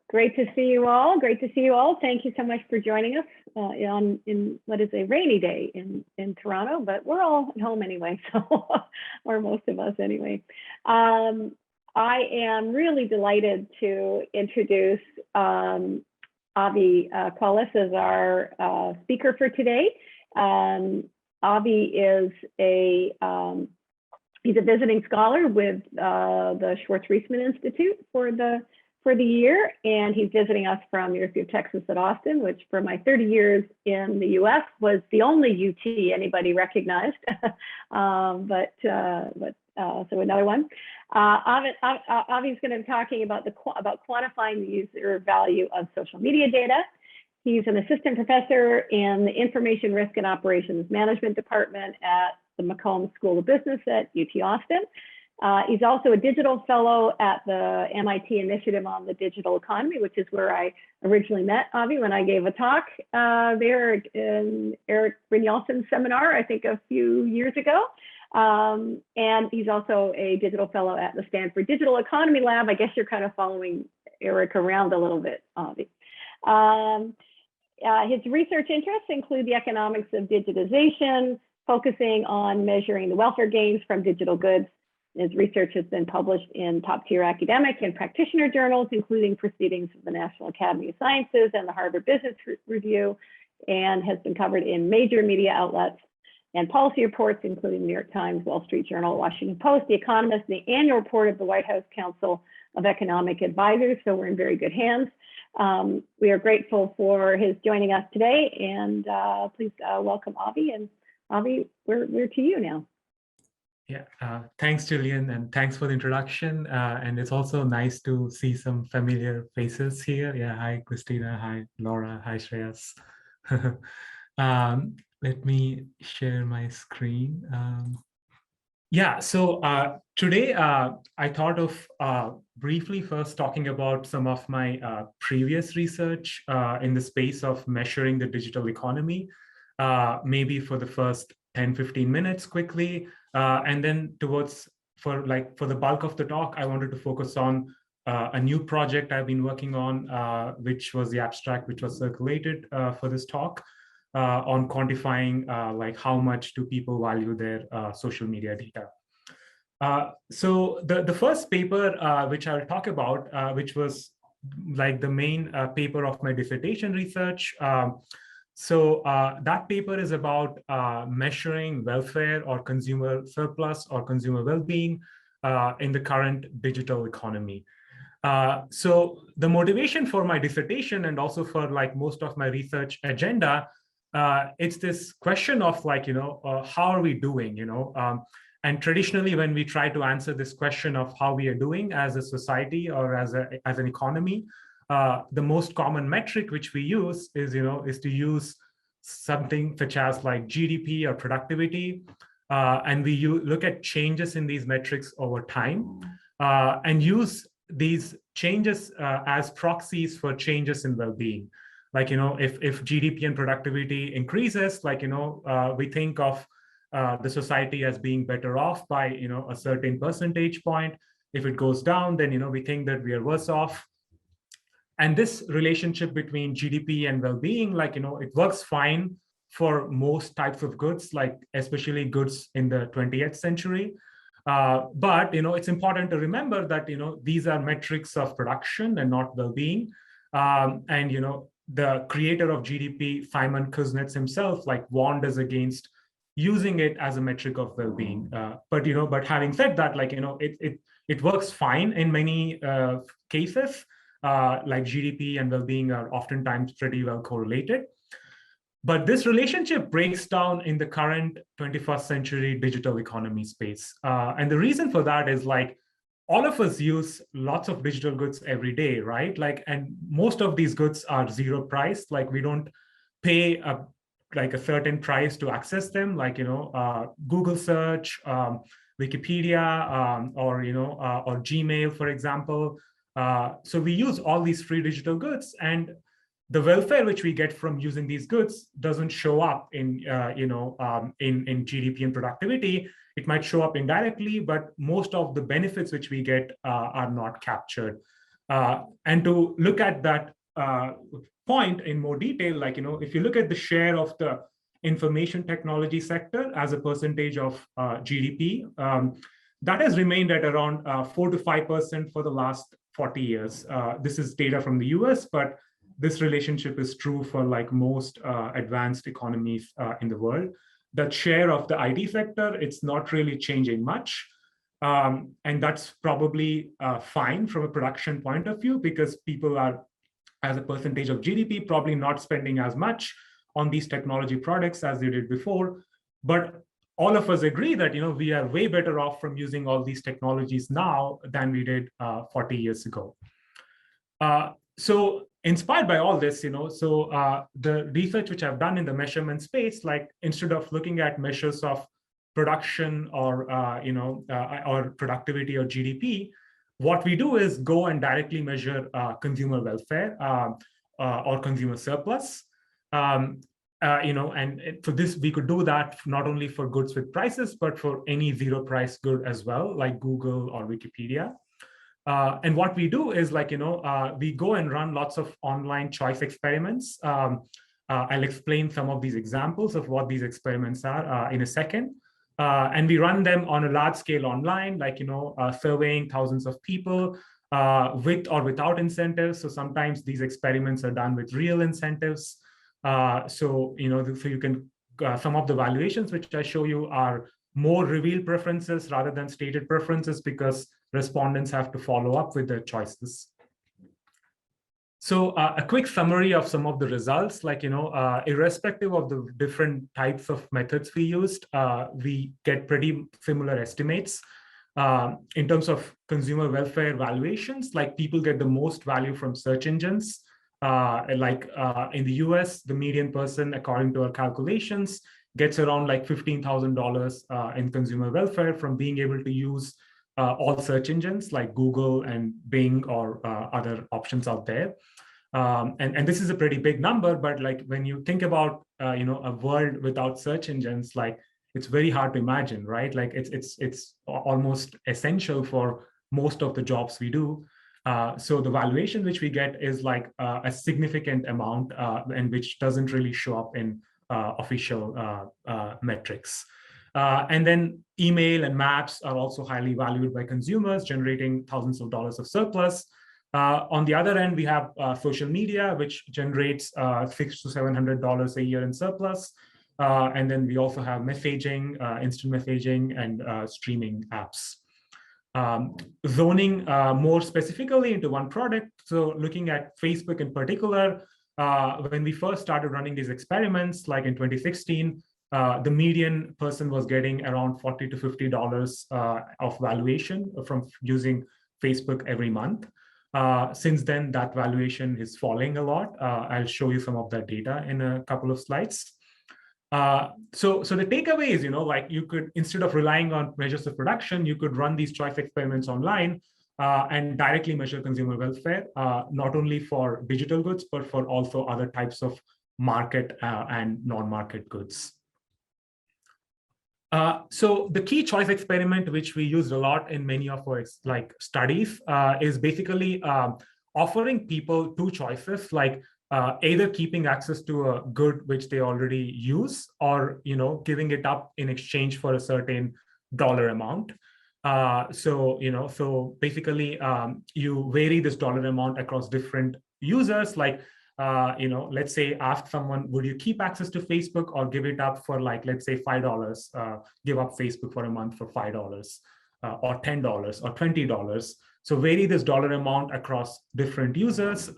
Great to see you all. Great to see you all. Thank you so much for joining us in what is a rainy day in Toronto, but we're all at home anyway, so or most of us anyway. I am really delighted to introduce Avi Collis as our speaker for today. Avi is he's a visiting scholar with the Schwartz Reisman Institute for the year, and he's visiting us from University of Texas at Austin, which for my 30 years in the US was the only UT anybody recognized. So another one. Avi's going to be talking about quantifying the user value of social media data. He's an assistant professor in the Information Risk and Operations Management Department at the McCombs School of Business at UT Austin. He's also a digital fellow at the MIT Initiative on the Digital Economy, which is where I originally met Avi when I gave a talk there in Eric Brynjolfsson seminar, I think a few years ago. And he's also a digital fellow at the Stanford Digital Economy Lab. I guess you're kind of following Eric around a little bit, Avi. His research interests include the economics of digitization, focusing on measuring the welfare gains from digital goods. His research has been published in top-tier academic and practitioner journals, including Proceedings of the National Academy of Sciences and the Harvard Business Review, and has been covered in major media outlets and policy reports, including the New York Times, Wall Street Journal, Washington Post, The Economist, and the annual report of the White House Council of Economic Advisors. So we're in very good hands. We are grateful for his joining us today, and please welcome Avi. And Avi, we're to you now. Yeah, thanks, Julian, and thanks for the introduction. And it's also nice to see some familiar faces here. Yeah, hi, Christina. Hi, Laura. Hi, Shreyas. Let me share my screen. So today I thought of briefly first talking about some of my previous research in the space of measuring the digital economy, maybe for the first 10-15 minutes quickly. And then for the bulk of the talk, I wanted to focus on a new project I've been working on, which was the abstract which was circulated for this talk on quantifying how much do people value their social media data. So the first paper which I'll talk about, which was like the main paper of my dissertation research. So that paper is about measuring welfare or consumer surplus or consumer well-being in the current digital economy. So the motivation for my dissertation and also for most of my research agenda, it's this question of how are we doing, and traditionally when we try to answer this question of how we are doing as a society or as an economy, the most common metric which we use is to use something such as GDP or productivity, and we look at changes in these metrics over time and use these changes as proxies for changes in well-being. If GDP and productivity increases, we think of the society as being better off by a certain percentage point. If it goes down, then we think that we are worse off. And this relationship between GDP and well-being, it works fine for most types of goods, especially goods in the 20th century. But it's important to remember that these are metrics of production and not well-being. And the creator of GDP, Simon Kuznets himself, warned us against using it as a metric of well-being. But having said that, it works fine in many cases. GDP and well-being are oftentimes pretty well correlated. But this relationship breaks down in the current 21st century digital economy space. And the reason for that is all of us use lots of digital goods every day, right? And most of these goods are zero priced. We don't pay a certain price to access them, Google search, Wikipedia, or Gmail, for example. So we use all these free digital goods, and the welfare which we get from using these goods doesn't show up in GDP and productivity. It might show up indirectly, but most of the benefits which we get are not captured. And to look at that point in more detail, like, if you look at the share of the information technology sector as a percentage of GDP, that has remained at around 4 to 5% for the last 40 years. This is data from the US, but this relationship is true for like most advanced economies in the world. That share of the IT sector, it's not really changing much. And that's probably fine from a production point of view, because people are, as a percentage of GDP, probably not spending as much on these technology products as they did before. But all of us agree that we are way better off from using all these technologies now than we did 40 years ago. So inspired by all this, the research which I've done in the measurement space, like instead of looking at measures of production or or productivity or GDP, what we do is go and directly measure consumer welfare or consumer surplus. And for this, we could do that not only for goods with prices, but for any zero price good as well, like Google or Wikipedia. And what we do is we go and run lots of online choice experiments. I'll explain some of these examples of what these experiments are in a second. And we run them on a large scale online, surveying thousands of people with or without incentives. So sometimes these experiments are done with real incentives. So you can, some of the valuations which I show you are more revealed preferences rather than stated preferences, because respondents have to follow up with their choices. So a quick summary of some of the results, irrespective of the different types of methods we used, we get pretty similar estimates. In terms of consumer welfare valuations, like people get the most value from search engines. In the US, the median person, according to our calculations, gets around like $15,000 in consumer welfare from being able to use all search engines like Google and Bing or other options out there. And this is a pretty big number, but like when you think about a world without search engines, like it's very hard to imagine, right? Like it's almost essential for most of the jobs we do. So the valuation which we get is like a significant amount, and which doesn't really show up in official metrics. And then email and maps are also highly valued by consumers, generating thousands of dollars of surplus. On the other end, we have social media, which generates $600 to $700 a year in surplus. And then we also have messaging, instant messaging, and streaming apps. Zoning more specifically into one product. So looking at Facebook in particular, when we first started running these experiments, like in 2016, the median person was getting around $40 to $50 of valuation from using Facebook every month. Since then, that valuation is falling a lot. I'll show you some of that data in a couple of slides. So the takeaway is, you could, instead of relying on measures of production, you could run these choice experiments online and directly measure consumer welfare, not only for digital goods, but for also other types of market and non-market goods. So the key choice experiment, which we used a lot in many of our studies, is basically offering people two choices, like either keeping access to a good which they already use, or giving it up in exchange for a certain dollar amount. So basically you vary this dollar amount across different users, like let's say ask someone, would you keep access to Facebook or give it up for, like, let's say $5, give up Facebook for a month for $5, or $10 or $20. So vary this dollar amount across different users,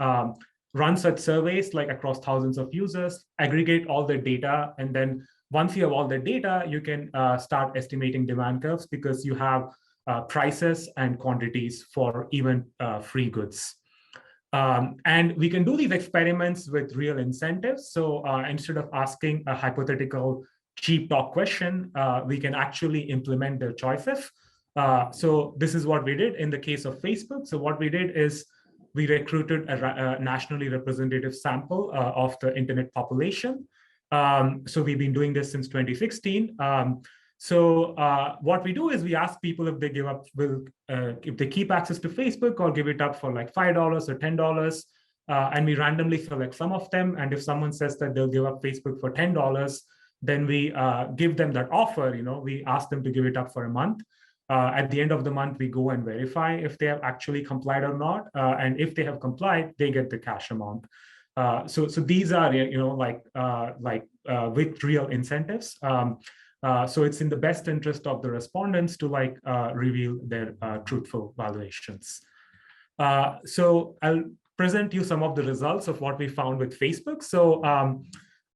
run such surveys like across thousands of users, aggregate all the data, and then once you have all the data, you can start estimating demand curves, because you have prices and quantities for even free goods. And we can do these experiments with real incentives. So instead of asking a hypothetical cheap talk question, we can actually implement their choices. So this is what we did in the case of Facebook. So what we did is we recruited a nationally representative sample of the internet population. So we've been doing this since 2016. So what we do is we ask people if they give up, if they keep access to Facebook or give it up for like $5 or $10. And we randomly select some of them. And if someone says that they'll give up Facebook for $10, then we give them that offer. We ask them to give it up for a month. At the end of the month, we go and verify if they have actually complied or not. And if they have complied, they get the cash amount. So these are, with real incentives. So it's in the best interest of the respondents to reveal their truthful valuations. So I'll present you some of the results of what we found with Facebook. So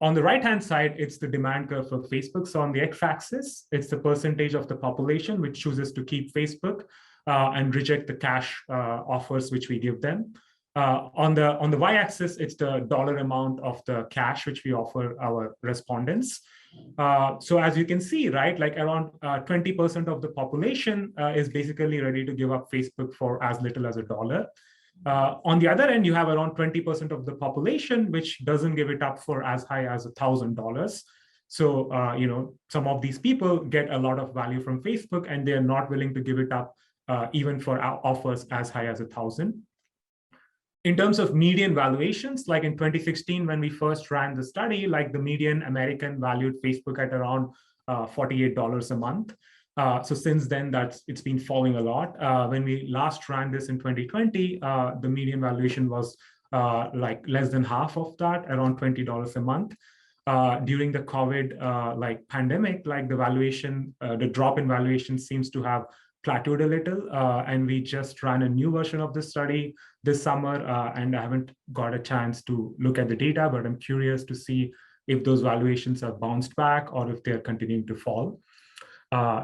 on the right-hand side, it's the demand curve for Facebook. So on the x-axis, it's the percentage of the population which chooses to keep Facebook and reject the cash offers which we give them. On the y-axis, it's the dollar amount of the cash which we offer our respondents. So as you can see, right, like around 20% of the population is basically ready to give up Facebook for as little as $1. On the other end, you have around 20% of the population which doesn't give it up for as high as $1,000. So, some of these people get a lot of value from Facebook and they're not willing to give it up even for offers as high as $1,000. In terms of median valuations, like in 2016, when we first ran the study, like the median American valued Facebook at around $48 a month. So since then, it's been falling a lot. When we last ran this in 2020, the median valuation was like less than half of that, around $20 a month. During the COVID pandemic, like the valuation, the drop in valuation seems to have plateaued a little, and we just ran a new version of this study this summer, and I haven't got a chance to look at the data, but I'm curious to see if those valuations have bounced back or if they're continuing to fall.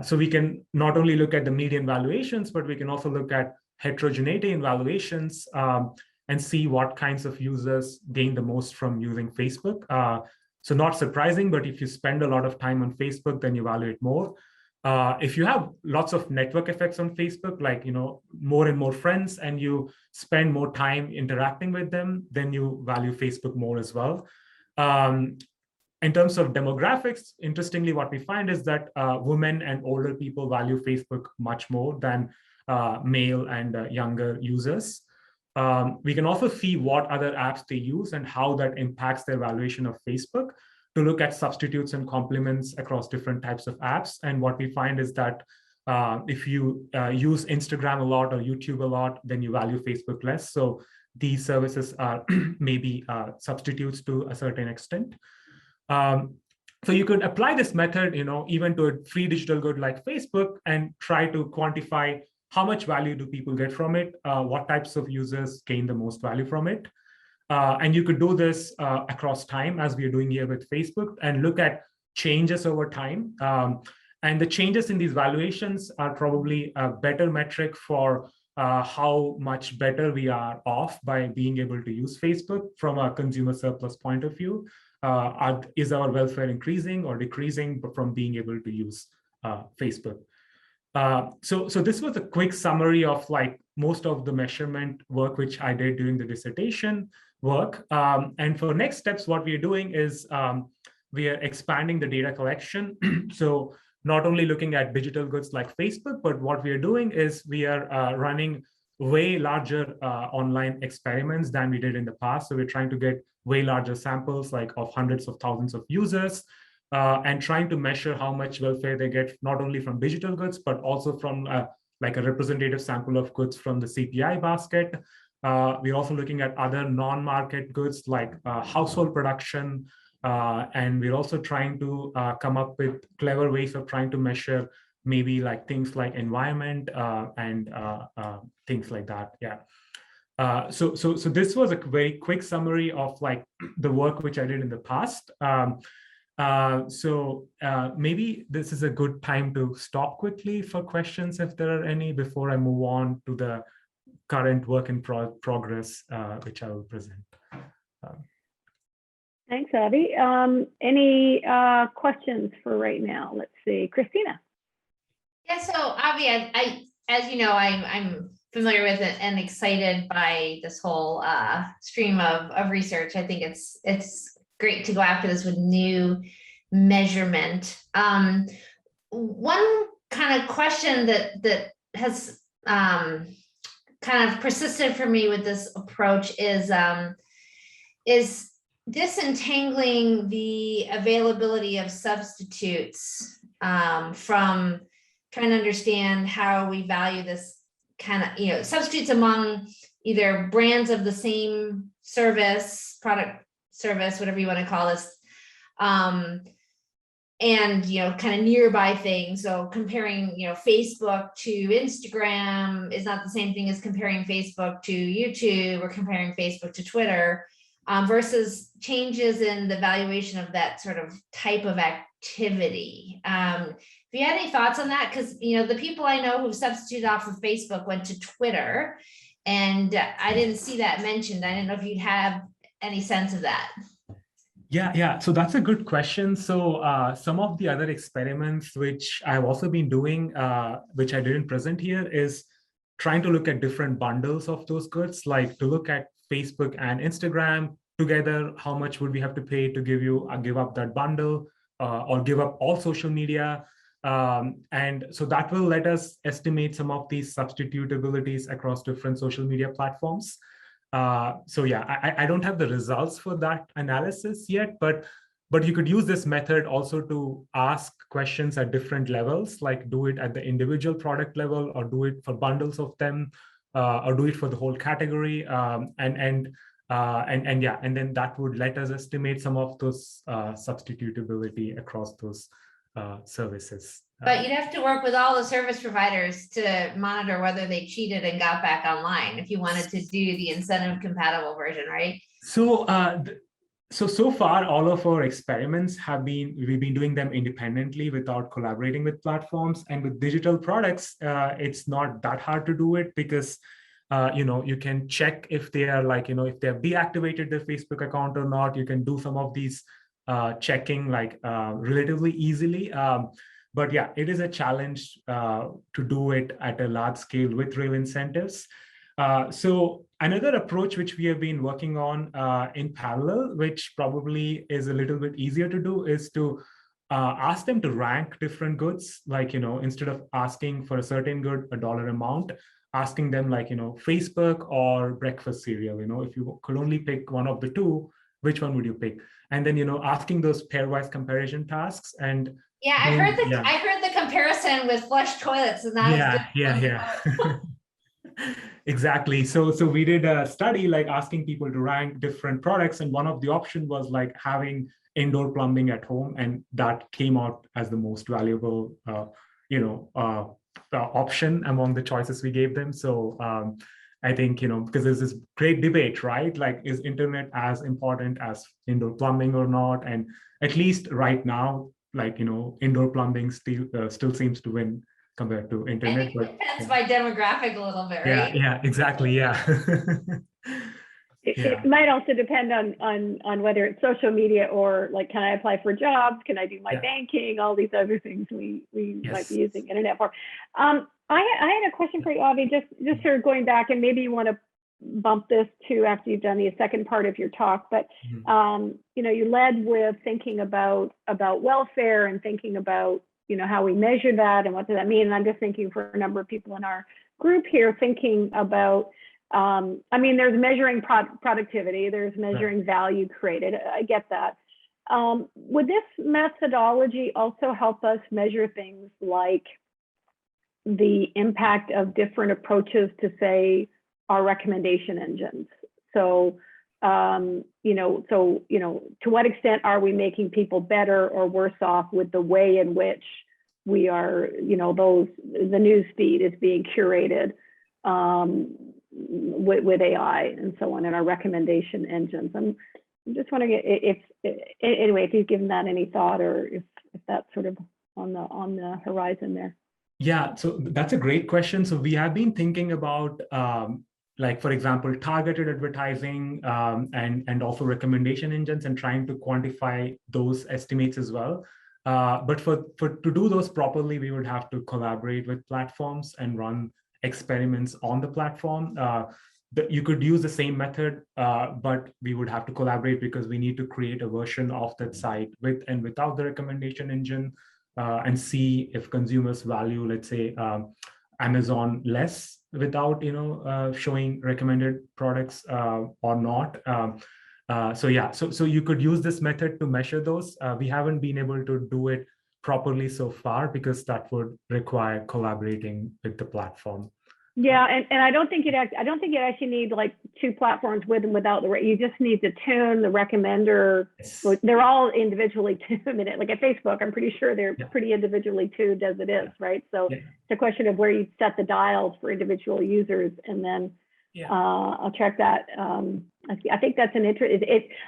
So we can not only look at the median valuations, but we can also look at heterogeneity in valuations and see what kinds of users gain the most from using Facebook. So not surprising, but if you spend a lot of time on Facebook, then you value it more. If you have lots of network effects on Facebook, like more and more friends, and you spend more time interacting with them, then you value Facebook more as well. In terms of demographics, interestingly, what we find is that women and older people value Facebook much more than male and younger users. We can also see what other apps they use and how that impacts their valuation of Facebook, to look at substitutes and complements across different types of apps. And what we find is that if you use Instagram a lot or YouTube a lot, then you value Facebook less. So these services are maybe substitutes to a certain extent. So you could apply this method, even to a free digital good like Facebook, and try to quantify how much value do people get from it, what types of users gain the most value from it. And you could do this across time, as we are doing here with Facebook, and look at changes over time. And the changes in these valuations are probably a better metric for how much better we are off by being able to use Facebook from a consumer surplus point of view. Is our welfare increasing or decreasing from being able to use Facebook? So this was a quick summary of most of the measurement work which I did during the dissertation work. And for next steps, what we are doing is we are expanding the data collection. So not only looking at digital goods like Facebook, but what we are doing is we are running way larger online experiments than we did in the past. So we're trying to get way larger samples, of hundreds of thousands of users, and trying to measure how much welfare they get, not only from digital goods, but also from a representative sample of goods from the CPI basket. We're also looking at other non-market goods like household production, and we're also trying to come up with clever ways of trying to measure maybe things like environment and things like that. Yeah. So this was a very quick summary of the work which I did in the past. So maybe this is a good time to stop quickly for questions, if there are any, before I move on to the current work in progress, which I will present. Thanks, Avi. Any questions for right now? Let's see, Christina. Yeah, so Avi, as you know, I'm familiar with it and excited by this whole stream of research. I think it's great to go after this with new measurement. one kind of question that has kind of persisted for me with this approach is disentangling the availability of substitutes from trying to understand how we value this kind of, substitutes among either brands of the same service, product, service, whatever you want to call this, and kind of nearby things. So comparing Facebook to Instagram is not the same thing as comparing Facebook to YouTube or comparing Facebook to Twitter, versus changes in the valuation of that sort of type of activity. If you had any thoughts on that, because the people I know who've substituted off of Facebook went to Twitter, and I didn't see that mentioned. I didn't know if you'd have any sense of that. Yeah. So that's a good question. So some of the other experiments which I've also been doing, which I didn't present here, is trying to look at different bundles of those goods, like to look at Facebook and Instagram together. How much would we have to pay to give up that bundle, or give up all social media? And so that will let us estimate some of these substitutabilities across different social media platforms. So yeah, I don't have the results for that analysis yet, but you could use this method also to ask questions at different levels, like do it at the individual product level, or do it for bundles of them, or do it for the whole category, and then that would let us estimate some of those substitutability across those services. But you'd have to work with all the service providers to monitor whether they cheated and got back online if you wanted to do the incentive compatible version, right? So so far, all of our experiments we've been doing them independently without collaborating with platforms. And with digital products, it's not that hard to do it, because you can check if they are if they've deactivated their Facebook account or not. You can do some of these checking relatively easily. But yeah, it is a challenge to do it at a large scale with real incentives. So another approach which we have been working on in parallel, which probably is a little bit easier to do, is to ask them to rank different goods. Instead of asking for a certain good a dollar amount, asking them Facebook or breakfast cereal. If you could only pick one of the two, which one would you pick? And then asking those pairwise comparison tasks. And yeah, I heard the comparison with flush toilets, and that was good. Exactly. So we did a study asking people to rank different products, and one of the options was having indoor plumbing at home, and that came out as the most valuable option among the choices we gave them. So I think because there's this great debate, right? Is internet as important as indoor plumbing or not? And at least right now, indoor plumbing still seems to win compared to internet. I think it depends by demographic a little bit, right? Yeah, exactly. Yeah. It might also depend on whether it's social media or can I apply for jobs? Can I do my banking? All these other things we might be using internet for. I had a question for you, Avi, just sort of going back, and maybe you want to bump this to after you've done the second part of your talk, but you led with thinking about welfare and thinking about how we measure that and what does that mean. And I'm just thinking for a number of people in our group here, thinking about there's measuring productivity, there's measuring value created. I get that. Would this methodology also help us measure things like the impact of different approaches to, say, our recommendation engines? So, to what extent are we making people better or worse off with the way in which we are, the news feed is being curated with AI and so on in our recommendation engines? I'm just wondering if you've given that any thought, or if that's sort of on the horizon there. Yeah, so that's a great question. So we have been thinking about for example, targeted advertising and also recommendation engines, and trying to quantify those estimates as well. But to do those properly, we would have to collaborate with platforms and run experiments on the platform. You could use the same method, but we would have to collaborate because we need to create a version of that site with and without the recommendation engine. and see if consumers value, let's say, Amazon less without, showing recommended products or not. So yeah, so you could use this method to measure those. We haven't been able to do it properly so far because that would require collaborating with the platform. Yeah, and I don't think you actually need like two platforms with and without you just need to tune the recommender. Yes. They're all individually tuned in it. Like at Facebook, I'm pretty sure they're pretty individually tuned as it is, right? So it's a question of where you set the dials for individual users, and then I'll check that. I think that's an interest.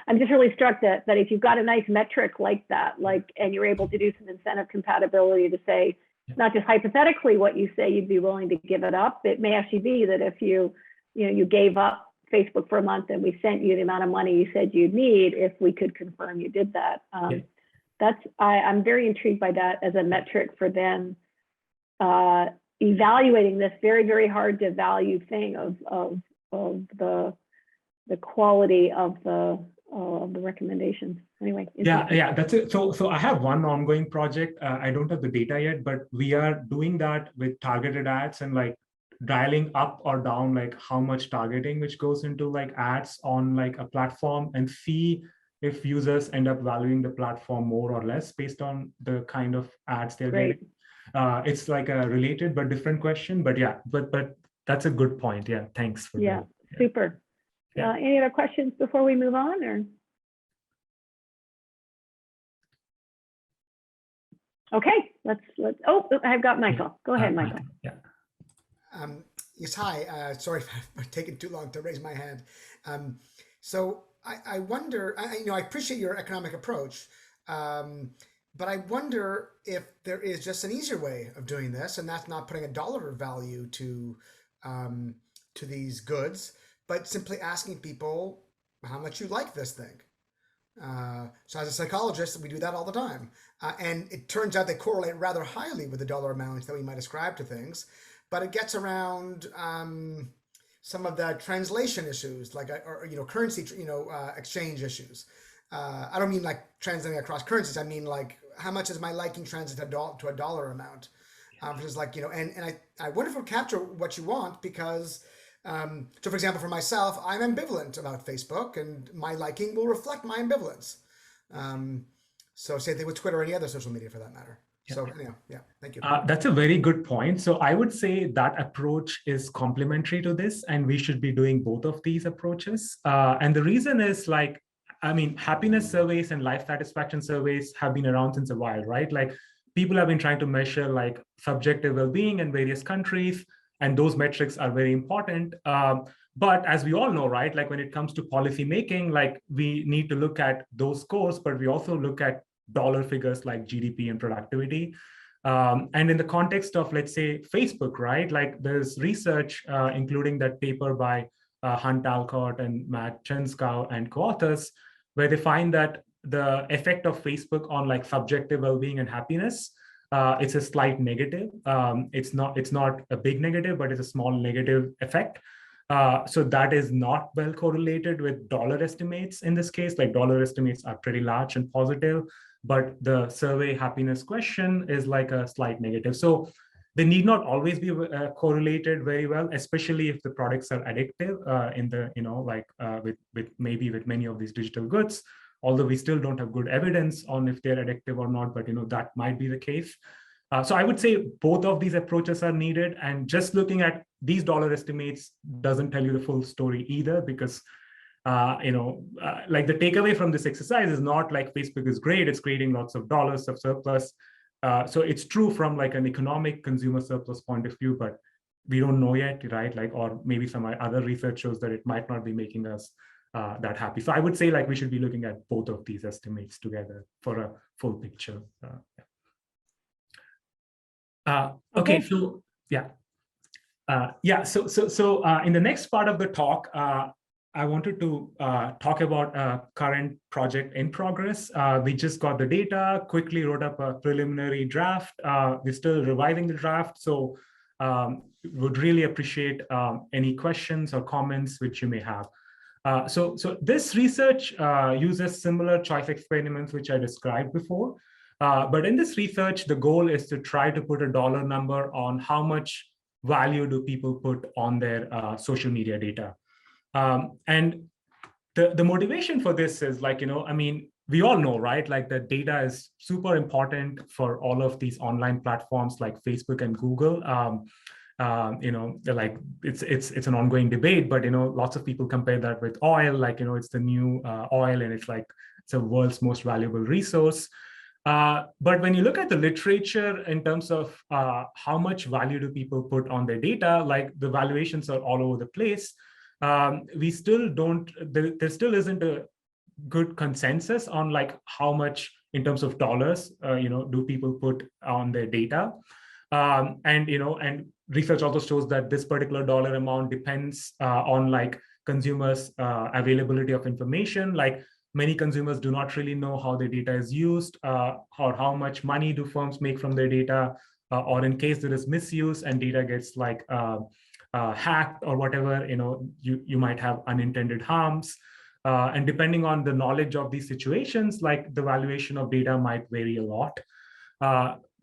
I'm just really struck that if you've got a nice metric like that, and you're able to do some incentive compatibility to say, not just hypothetically what you say you'd be willing to give it up. It may actually be that if you gave up Facebook for a month and we sent you the amount of money you said you'd need, if we could confirm you did that. I'm very intrigued by that as a metric for them evaluating this very, very hard to value thing of the quality of the recommendations. Anyway. That's it. So I have one ongoing project. I don't have the data yet, but we are doing that with targeted ads and like dialing up or down like how much targeting which goes into like ads on like a platform, and see if users end up valuing the platform more or less based on the kind of ads they're getting. It's like a related but different question, but but that's a good point. Yeah, thanks for that. Super. Any other questions before we move on, or? Okay, let's. Oh, I've got Michael. Go ahead, Michael. Yes, hi. Sorry for taking too long to raise my hand. So I wonder. I appreciate your economic approach, but I wonder if there is just an easier way of doing this, and that's not putting a dollar value to these goods, but simply asking people how much you like this thing. So as a psychologist, we do that all the time. And it turns out they correlate rather highly with the dollar amounts that we might ascribe to things, but it gets around some of the translation issues, like, currency, exchange issues. I don't mean like translating across currencies. I mean, like, how much is my liking translate to a dollar amount? Which is like, and I wonder if it'll capture what you want, because so for example, for myself, I'm ambivalent about Facebook, and my liking will reflect my ambivalence. So same thing with Twitter or any other social media for that matter. So thank you. That's a very good point. So I would say that approach is complementary to this, and we should be doing both of these approaches. And the reason is happiness surveys and life satisfaction surveys have been around since a while, right? Like, people have been trying to measure like subjective well-being in various countries, and those metrics are very important. But as we all know, right, like when it comes to policy making, like we need to look at those scores, but we also look at dollar figures like GDP and productivity. And in the context of, let's say, Facebook, right, like there's research, including that paper by Hunt Alcott and Matt Chenskow and co-authors, where they find that the effect of Facebook on like subjective well-being and happiness, it's a slight negative. It's not a big negative, but it's a small negative effect. So that is not well correlated with dollar estimates in this case. Like, dollar estimates are pretty large and positive, but the survey happiness question is like a slight negative. So they need not always be correlated very well, especially if the products are addictive in the, with many of these digital goods. Although we still don't have good evidence on if they're addictive or not, but that might be the case. So I would say both of these approaches are needed, and just looking at these dollar estimates doesn't tell you the full story either, because like the takeaway from this exercise is not like Facebook is great, it's creating lots of dollars of surplus. So it's true from like an economic consumer surplus point of view, but we don't know yet, right? Like, or maybe some other research shows that it might not be making us that happy. So I would say like we should be looking at both of these estimates together for a full picture. Okay, so So in the next part of the talk, I wanted to talk about a current project in progress. We just got the data, quickly wrote up a preliminary draft. We're still revising the draft, so would really appreciate any questions or comments which you may have. So this research uses similar choice experiments which I described before, But in this research, the goal is to try to put a dollar number on how much value do people put on their social media data. And the motivation for this is like, I mean, we all know, right? Like the data is super important for all of these online platforms like Facebook and Google. Like it's an ongoing debate, but lots of people compare that with oil, like it's the new oil, and it's like it's the world's most valuable resource. But when you look at the literature in terms of how much value do people put on their data, like the valuations are all over the place. We still don't, there still isn't a good consensus on like how much in terms of dollars, do people put on their data. And research also shows that this particular dollar amount depends on like consumers' availability of information. Like many consumers do not really know how their data is used, or how much money do firms make from their data, or in case there is misuse and data gets like hacked or whatever, you might have unintended harms. And depending on the knowledge of these situations, like the valuation of data might vary a lot.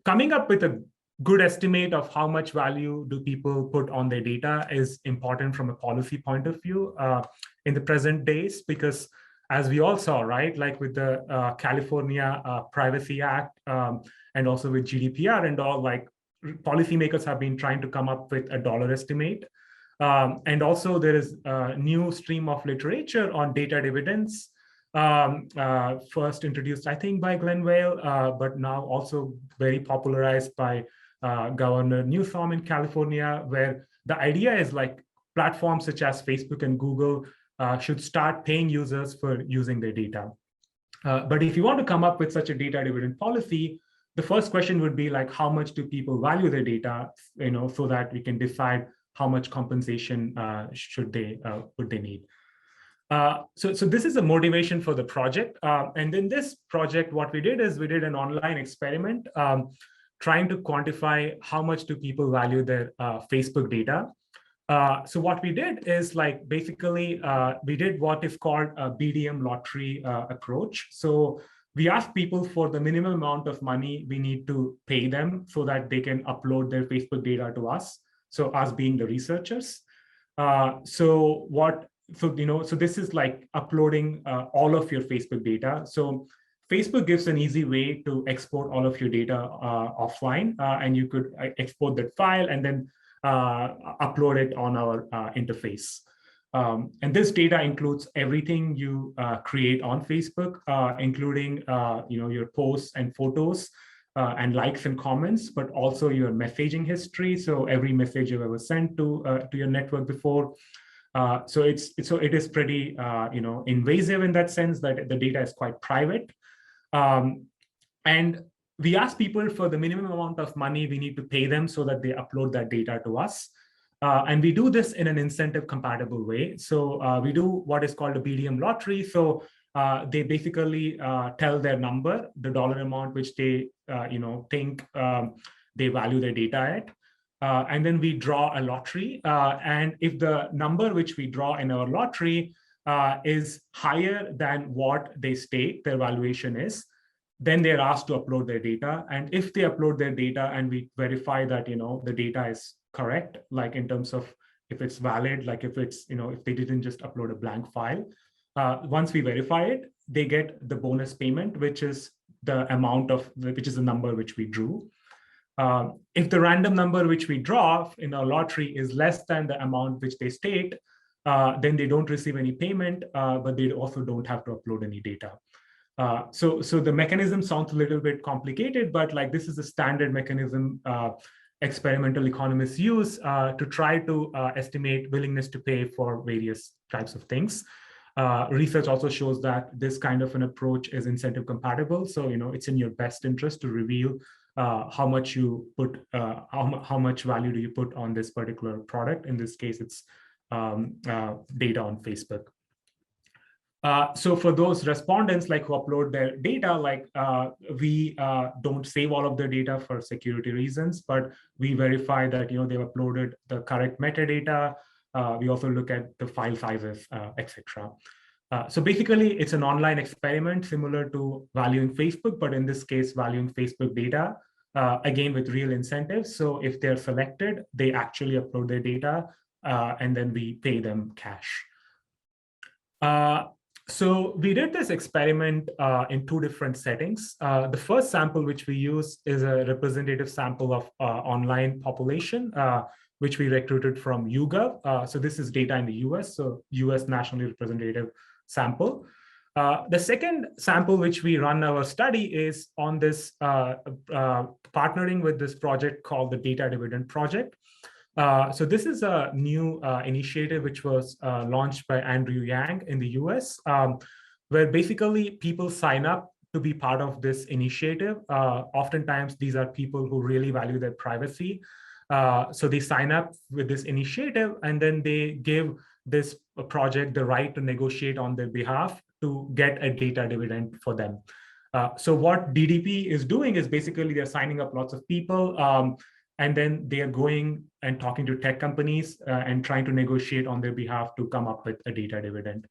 Coming up with a good estimate of how much value do people put on their data is important from a policy point of view in the present days, because as we all saw, right, like with the California Privacy Act and also with GDPR and all, like policymakers have been trying to come up with a dollar estimate. And also there is a new stream of literature on data dividends, first introduced, I think, by Glenn Whale, but now also very popularized by Governor Newsom in California, where the idea is like platforms such as Facebook and Google should start paying users for using their data. But if you want to come up with such a data dividend policy, the first question would be like, how much do people value their data, so that we can decide how much compensation would they need. So this is a motivation for the project. And in this project, what we did is we did an online experiment trying to quantify how much do people value their Facebook data. So what we did is like basically we did what is called a BDM lottery approach. So we asked people for the minimum amount of money we need to pay them so that they can upload their Facebook data to us. So us being the researchers. So this is like uploading all of your Facebook data. So Facebook gives an easy way to export all of your data offline, and you could export that file and then upload it on our interface. And this data includes everything you create on Facebook, including your posts and photos and likes and comments, but also your messaging history. So every message you've ever sent to your network before. So it is pretty invasive in that sense that the data is quite private. And we ask people for the minimum amount of money we need to pay them so that they upload that data to us. And we do this in an incentive compatible way. So we do what is called a BDM lottery. So they basically tell their number, the dollar amount which they think they value their data at. And then we draw a lottery. And if the number which we draw in our lottery is higher than what they state their valuation is, then they're asked to upload their data. And if they upload their data and we verify that the data is correct, like in terms of if it's valid, like if it's if they didn't just upload a blank file, once we verify it, they get the bonus payment, which is the amount of which is the number which we drew. If the random number which we draw in our lottery is less than the amount which they state, then they don't receive any payment, but they also don't have to upload any data. So the mechanism sounds a little bit complicated, but like this is a standard mechanism experimental economists use to try to estimate willingness to pay for various types of things. Research also shows that this kind of an approach is incentive compatible. So it's in your best interest to reveal how much you put, how much value do you put on this particular product. In this case, it's data on Facebook. So for those respondents like who upload their data, like we don't save all of their data for security reasons, but we verify that they've uploaded the correct metadata. We also look at the file sizes, etc. So basically, it's an online experiment similar to valuing Facebook, but in this case, valuing Facebook data, again, with real incentives. So if they're selected, they actually upload their data, and then we pay them cash. So we did this experiment in two different settings. The first sample which we use is a representative sample of online population, which we recruited from YouGov. So this is data in the US, so US nationally representative sample. The second sample which we run our study is on this partnering with this project called the Data Dividend Project. So this is a new initiative which was launched by Andrew Yang in the US, where basically people sign up to be part of this initiative. Oftentimes, these are people who really value their privacy. So they sign up with this initiative, and then they give this project the right to negotiate on their behalf to get a data dividend for them. So what DDP is doing is basically they're signing up lots of people, and then they are going and talking to tech companies and trying to negotiate on their behalf to come up with a data dividend.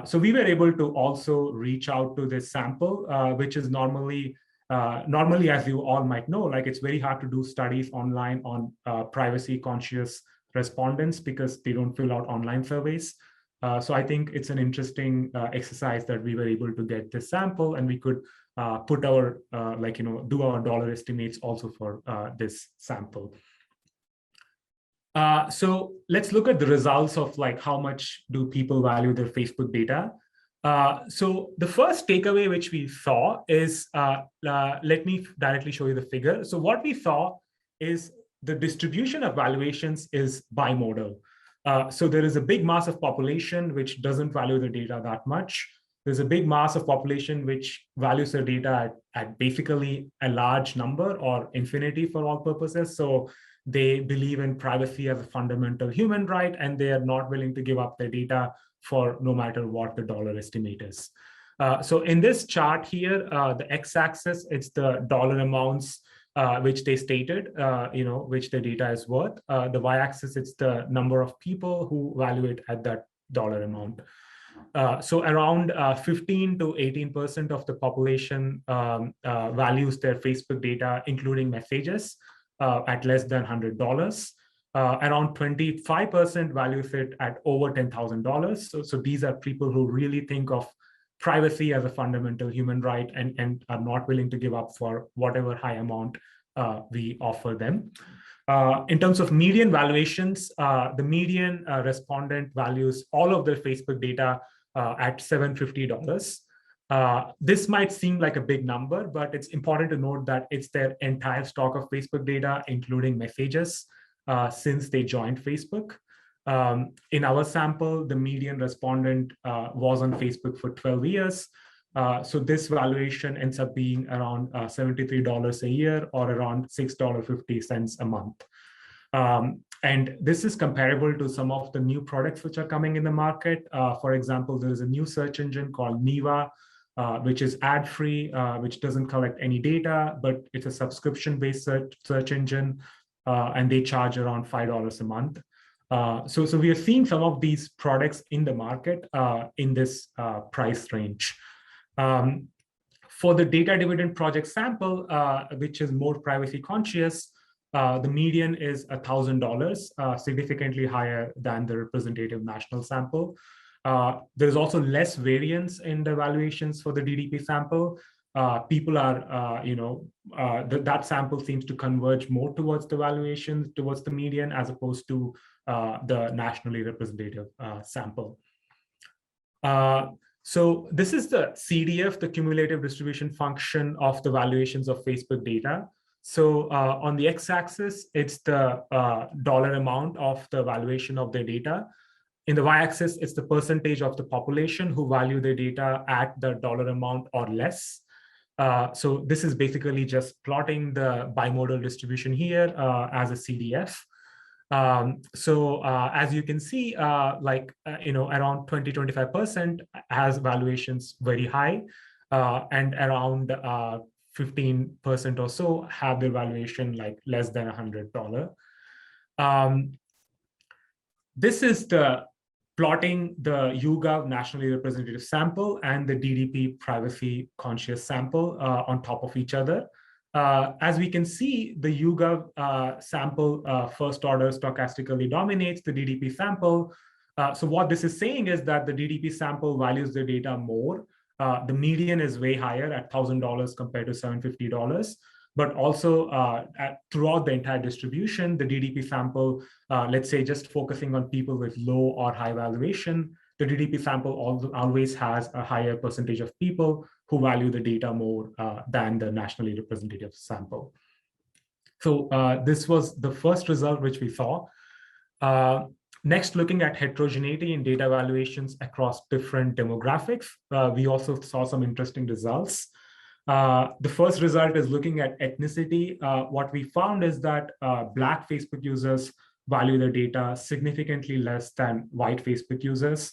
So we were able to also reach out to this sample, which is normally, as you all might know, like it's very hard to do studies online on privacy conscious respondents because they don't fill out online surveys. So I think it's an interesting exercise that we were able to get this sample, and we could put our, do our dollar estimates also for this sample. So let's look at the results of like how much do people value their Facebook data. So the first takeaway which we saw is, let me directly show you the figure. So what we saw is the distribution of valuations is bimodal. So there is a big mass of population which doesn't value the data that much. There's a big mass of population which values their data at basically a large number or infinity for all purposes. So they believe in privacy as a fundamental human right, and they are not willing to give up their data for no matter what the dollar estimate is. So in this chart here, the x-axis, it's the dollar amounts which they stated, which the data is worth. The y-axis, it's the number of people who value it at that dollar amount. So around 15 to 18% of the population values their Facebook data, including messages, at less than $100. Around 25% values it at over $10,000. So these are people who really think of privacy as a fundamental human right and are not willing to give up for whatever high amount we offer them. In terms of median valuations, the median respondent values all of their Facebook data at $750. This might seem like a big number, but it's important to note that it's their entire stock of Facebook data, including messages, since they joined Facebook. In our sample, the median respondent was on Facebook for 12 years. So this valuation ends up being around $73 a year or around $6.50 a month. And this is comparable to some of the new products which are coming in the market. For example, there is a new search engine called Niva, which is ad-free, which doesn't collect any data, but it's a subscription-based search engine, and they charge around $5 a month. So we are seeing some of these products in the market in this price range. For the data dividend project sample, which is more privacy conscious, the median is $1,000, significantly higher than the representative national sample. There's also less variance in the valuations for the DDP sample. People are, that sample seems to converge more towards the valuations, towards the median, as opposed to the nationally representative sample. So this is the CDF, the cumulative distribution function of the valuations of Facebook data. So on the x-axis, it's the dollar amount of the valuation of their data. In the y-axis, it's the percentage of the population who value their data at the dollar amount or less. So this is basically just plotting the bimodal distribution here as a CDF. As you can see, around 20-25% has valuations very high, and around 15% or so have their valuation like less than $100. This is the plotting the YouGov nationally representative sample and the DDP privacy conscious sample on top of each other. As we can see, the YouGov sample first order stochastically dominates the DDP sample. So what this is saying is that the DDP sample values the data more. The median is way higher at $1,000 compared to $750. But also throughout the entire distribution, the DDP sample, let's say just focusing on people with low or high valuation, the DDP sample always has a higher percentage of people who value the data more than the nationally representative sample. So this was the first result which we saw. Next, looking at heterogeneity in data valuations across different demographics, we also saw some interesting results. The first result is looking at ethnicity. What we found is that Black Facebook users value their data significantly less than white Facebook users.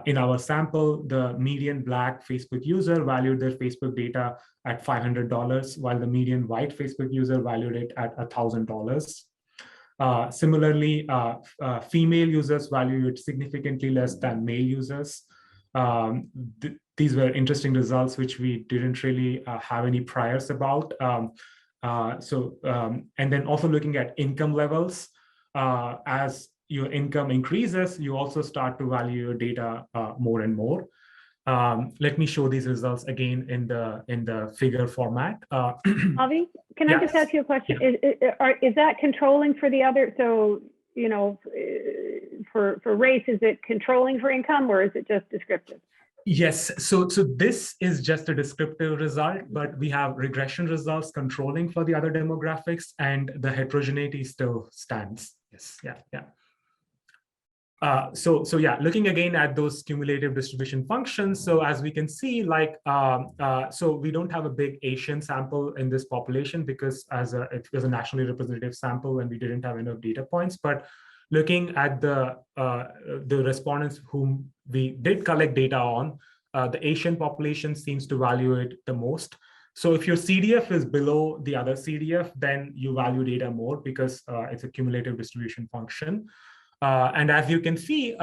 In our sample, the median Black Facebook user valued their Facebook data at $500, while the median white Facebook user valued it at $1,000. Similarly, female users value it significantly less than male users. These were interesting results which we didn't really have any priors about. And then also looking at income levels, as your income increases, you also start to value your data more and more. Let me show these results again in the figure format. Avi, can I just Yes. ask you a question? Yeah. Is that controlling for the other? So, you know, for race, is it controlling for income or is it just descriptive? Yes, so this is just a descriptive result, but we have regression results controlling for the other demographics, and the heterogeneity still stands. Yes, yeah. So yeah, looking again at those cumulative distribution functions. So as we can see, like, so we don't have a big Asian sample in this population because it was a nationally representative sample and we didn't have enough data points. But looking at the respondents whom we did collect data on, the Asian population seems to value it the most. So if your CDF is below the other CDF, then you value data more because it's a cumulative distribution function. And as you can see,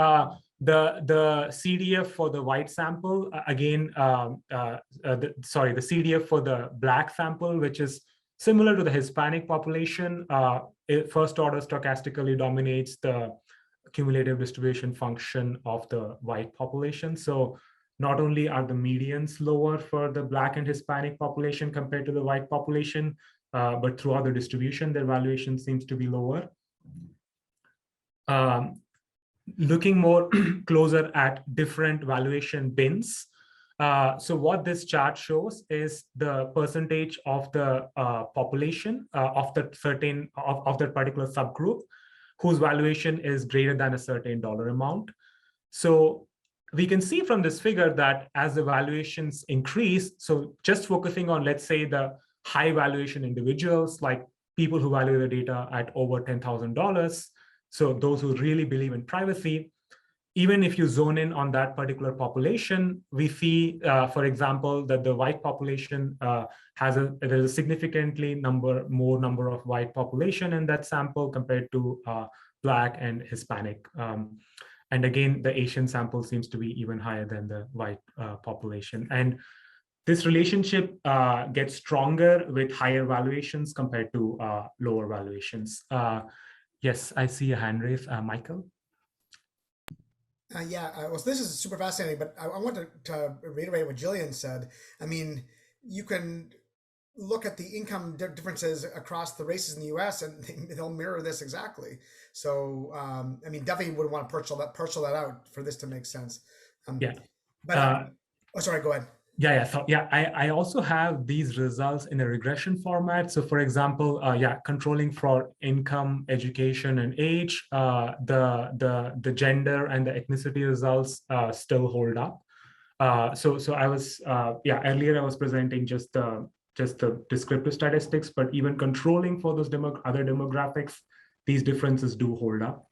the CDF for the white sample, again, the CDF for the Black sample, which is similar to the Hispanic population, first order stochastically dominates the cumulative distribution function of the white population. So not only are the medians lower for the Black and Hispanic population compared to the white population, but throughout the distribution, their valuation seems to be lower. Looking more closer at different valuation bins. So what this chart shows is the percentage of the population of that particular subgroup whose valuation is greater than a certain dollar amount. So we can see from this figure that as the valuations increase, so just focusing on, let's say, the high valuation individuals, like people who value their data at over $10,000, so those who really believe in privacy, even if you zone in on that particular population, we see, for example, that the white population there's a significantly more number of white population in that sample compared to Black and Hispanic. And again, the Asian sample seems to be even higher than the white population. And this relationship gets stronger with higher valuations compared to lower valuations. Yes, I see a hand raise, Michael. Well, this is super fascinating, but I want to reiterate what Jillian said. I mean, you can look at the income differences across the races in the U.S. and they'll mirror this exactly. So, I mean, definitely would want to parcel that out for this to make sense. Yeah. But sorry, go ahead. I also have these results in a regression format. So for example, controlling for income, education, and age, the gender and the ethnicity results still hold up. So I was, earlier I was presenting just the descriptive statistics, but even controlling for those other demographics, these differences do hold up.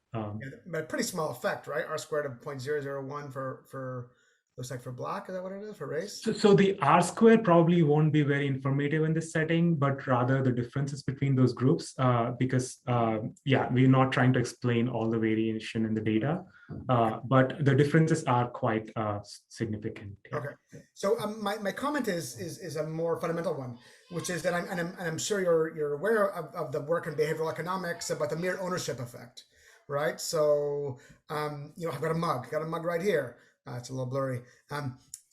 But pretty small effect, right? R squared of 0.001 for Looks like for Black, is that what it is for race? So the R square probably won't be very informative in this setting, but rather the differences between those groups, because yeah, we're not trying to explain all the variation in the data, but the differences are quite significant. Yeah. Okay, so my comment is a more fundamental one, which is that I'm sure you're aware of the work in behavioral economics about the mere ownership effect, right? So I've got a mug right here. It's a little blurry,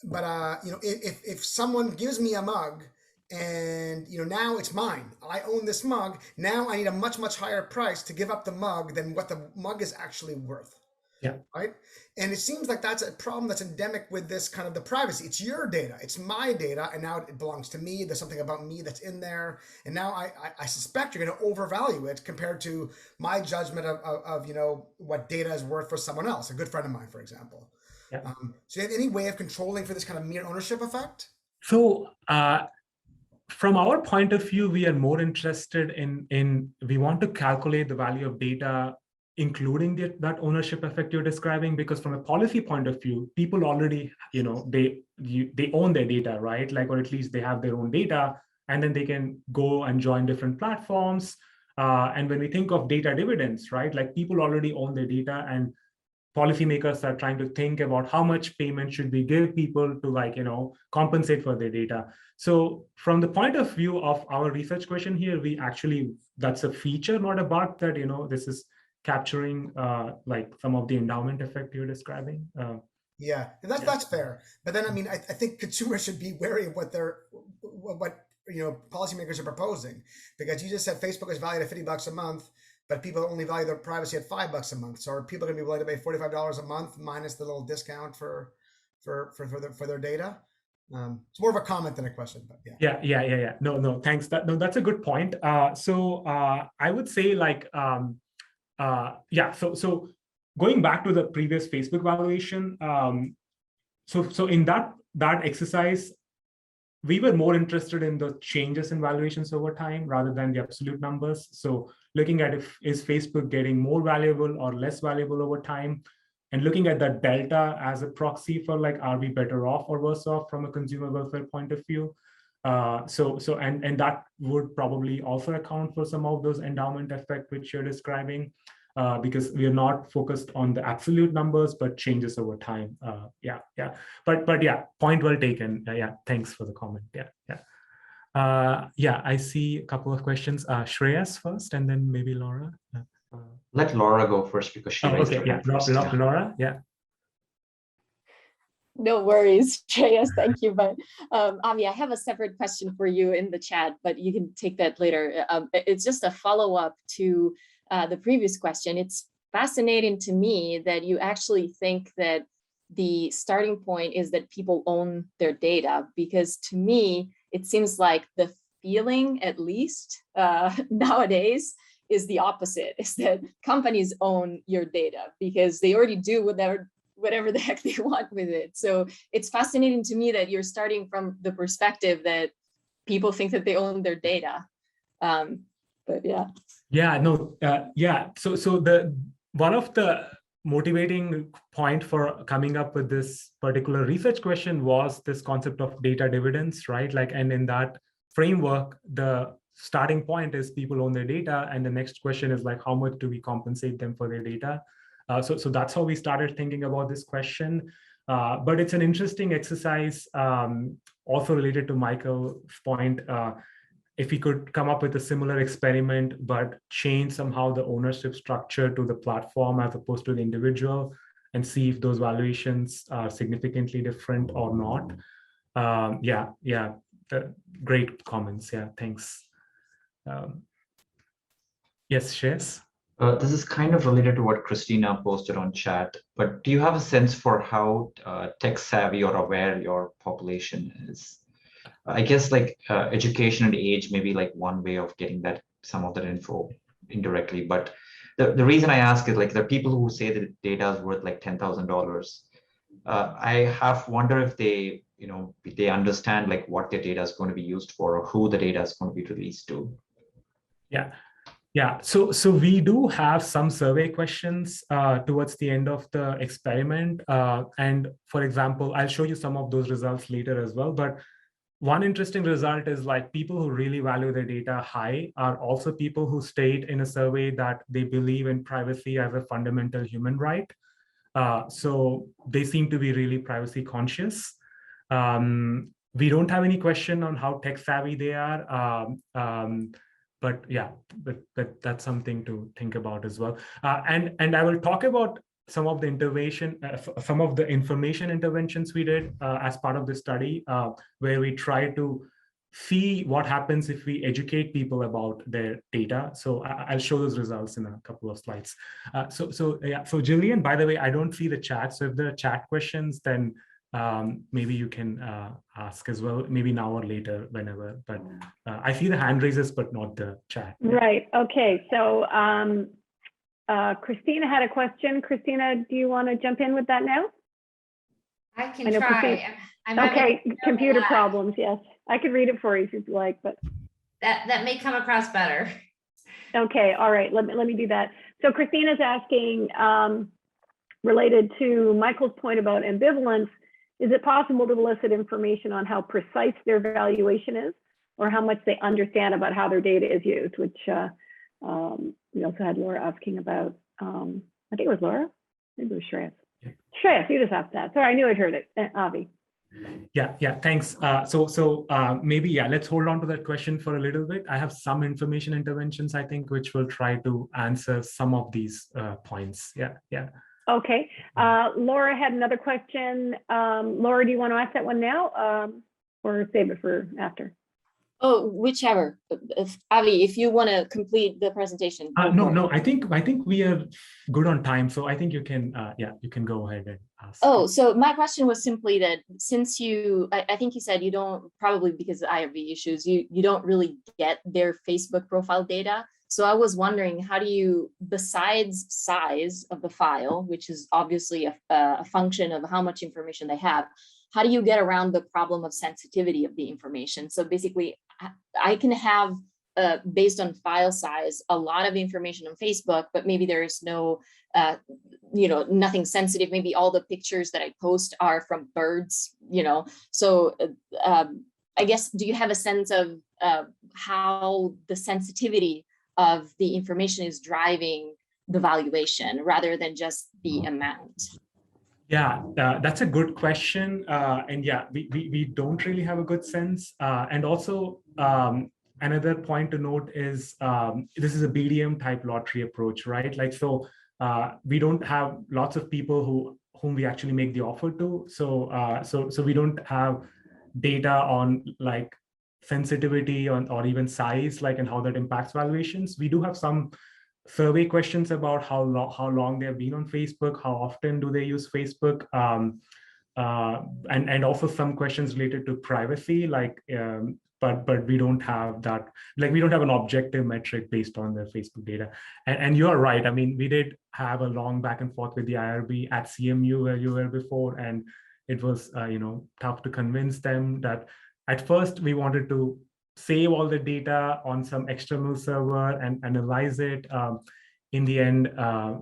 but if someone gives me a mug and now it's mine, I own this mug. Now I need a much higher price to give up the mug than what the mug is actually worth. Yeah. Right. And it seems like that's a problem that's endemic with this kind of the privacy. It's your data. It's my data. And now it belongs to me. There's something about me that's in there. And now I suspect you're going to overvalue it compared to my judgment of what data is worth for someone else, a good friend of mine, for example. Yeah. So you have any way of controlling for this kind of mere ownership effect? So from our point of view, we are more interested in we want to calculate the value of data, including that ownership effect you're describing, because from a policy point of view, people already, they own their data, right? Like, or at least they have their own data, and then they can go and join different platforms. And when we think of data dividends, right, like people already own their data, and policymakers are trying to think about how much payment should we give people to compensate for their data. So from the point of view of our research question here, we actually, that's a feature, not a bug, that this is capturing like some of the endowment effect you're describing. Yeah, and that's fair. But then I think consumers should be wary of what policymakers are proposing, because you just said Facebook is valued at $50 a month, but people only value their privacy at $5 a month. So are people going to be willing to pay $45 a month minus the little discount for their data? It's more of a comment than a question, but yeah. Yeah. No, thanks. That's a good point. So I would say so going back to the previous Facebook valuation, so in that exercise, we were more interested in the changes in valuations over time rather than the absolute numbers. So looking at is Facebook getting more valuable or less valuable over time, and looking at that delta as a proxy for are we better off or worse off from a consumer welfare point of view. And that would probably also account for some of those endowment effect which you're describing, because we are not focused on the absolute numbers, but changes over time. But yeah, point well taken. Thanks for the comment. I see a couple of questions. Shreyas first, and then maybe Laura. Let Laura go first because she raised her hand first. Laura, yeah. No worries, Shreyas, thank you. But Avi, I have a separate question for you in the chat, but you can take that later. It's just a follow-up to the previous question. It's fascinating to me that you actually think that the starting point is that people own their data, because to me, it seems like the feeling, at least nowadays, is the opposite, is that companies own your data because they already do whatever the heck they want with it. So it's fascinating to me that you're starting from the perspective that people think that they own their data. But yeah. So the one of the motivating point for coming up with this particular research question was this concept of data dividends, right? And in that framework, the starting point is people own their data, and the next question is how much do we compensate them for their data? So that's how we started thinking about this question. But it's an interesting exercise, also related to Michael's point. If we could come up with a similar experiment, but change somehow the ownership structure to the platform as opposed to the individual, and see if those valuations are significantly different or not. Great comments. Yeah, thanks. Yes, Shreyas? This is kind of related to what Christina posted on chat, but do you have a sense for how tech savvy or aware your population is? I guess education and age may be one way of getting some of that info indirectly. But the reason I ask is there are people who say that data is worth $10,000. I have wonder if they understand what their data is going to be used for, or who the data is going to be released to. Yeah. Yeah, so we do have some survey questions towards the end of the experiment. And for example, I'll show you some of those results later as well. But one interesting result is like people who really value their data high are also people who state in a survey that they believe in privacy as a fundamental human right. So they seem to be really privacy conscious. We don't have any question on how tech savvy they are. But yeah, that's something to think about as well. And I will talk about some of the some of the information interventions we did as part of the study, where we try to see what happens if we educate people about their data. So I'll show those results in a couple of slides. So Jillian, by the way, I don't see the chat. So if there are chat questions, then maybe you can ask as well, maybe now or later, whenever. But I see the hand raises, but not the chat. Right. Okay. So Christina had a question. Christina, do you want to jump in with that now? I can try. Okay. Computer problems. Yes, I could read it for you if you'd like, but that may come across better. Okay. All right. Let me do that. So Christina's asking, related to Michael's point about ambivalence, is it possible to elicit information on how precise their valuation is, or how much they understand about how their data is used? Which we also had Laura asking about. I think it was Laura. Maybe it was Shreyas. Yeah. Shreyas, you just asked that. Sorry, I knew I'd heard it. Avi. Yeah, thanks. So maybe, let's hold on to that question for a little bit. I have some information interventions, I think, which will try to answer some of these points. Yeah. Okay. Laura had another question. Laura, do you want to ask that one now or save it for after? Oh, whichever. Avi, if you want to complete the presentation. No. I think we are good on time, so I think you can. You can go ahead and ask. Oh, so my question was simply that since I think you said you don't, probably because of IRB issues, you don't really get their Facebook profile data. So I was wondering, how do you, besides size of the file, which is obviously a function of how much information they have, how do you get around the problem of sensitivity of the information? So basically, I can have, based on file size, a lot of information on Facebook, but maybe there is no, nothing sensitive. Maybe all the pictures that I post are from birds, So I guess, do you have a sense of how the sensitivity of the information is driving the valuation rather than just the amount? Yeah, that's a good question. And yeah, we don't really have a good sense. And also, another point to note is this is a BDM type lottery approach, right? Like, so we don't have lots of people whom we actually make the offer to. So we don't have data on like sensitivity or even size, like, and how that impacts valuations. We do have some survey questions about how long they've been on Facebook, how often do they use Facebook, and also some questions related to privacy, like, but we don't have that, like, we don't have an objective metric based on their Facebook data. And you're right. I mean, we did have a long back and forth with the IRB at CMU where you were before, and it was tough to convince them that at first we wanted to save all the data on some external server and analyze it. In the end,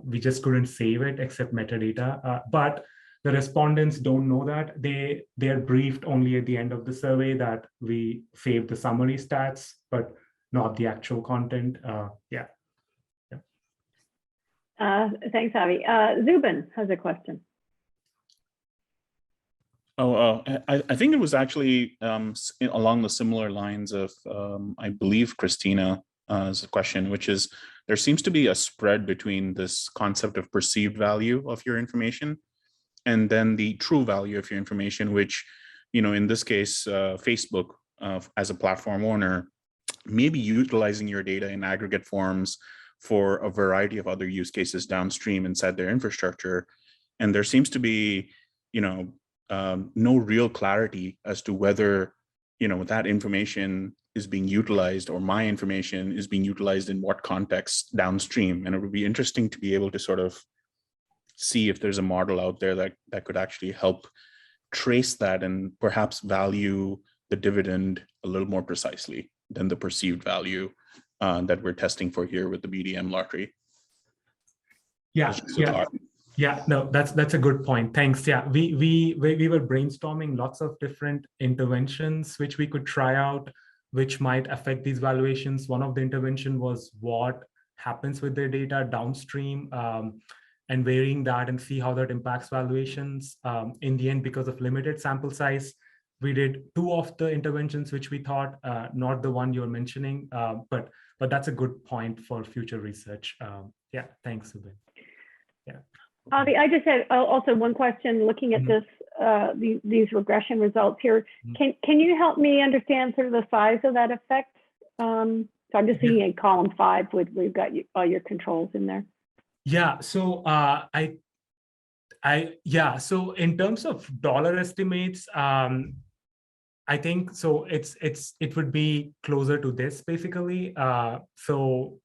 we just couldn't save it except metadata. But the respondents don't know that. They're briefed only at the end of the survey that we saved the summary stats, but not the actual content. Thanks, Avi. Zubin has a question. I think it was actually along the similar lines of, I believe, Christina's question, which is there seems to be a spread between this concept of perceived value of your information and then the true value of your information, which, in this case, Facebook as a platform owner may be utilizing your data in aggregate forms for a variety of other use cases downstream inside their infrastructure. And there seems to be, no real clarity as to whether, that information is being utilized or my information is being utilized in what context downstream. And it would be interesting to be able to sort of see if there's a model out there that could actually help trace that and perhaps value the dividend a little more precisely than the perceived value that we're testing for here with the BDM lottery. Yeah, yeah, no, that's a good point. Thanks. Yeah, we were brainstorming lots of different interventions which we could try out, which might affect these valuations. One of the intervention was what happens with their data downstream, and varying that and see how that impacts valuations. In the end, because of limited sample size, we did 2 of the interventions which we thought, not the one you're mentioning, but that's a good point for future research. Yeah, thanks, Subin. Yeah. Avi, I just had also one question looking at this, these regression results here. Can you help me understand sort of the size of that effect? So I'm just looking at column 5 with we've got all your controls in there. Yeah, so so in terms of dollar estimates, I think so it would be closer to this basically. So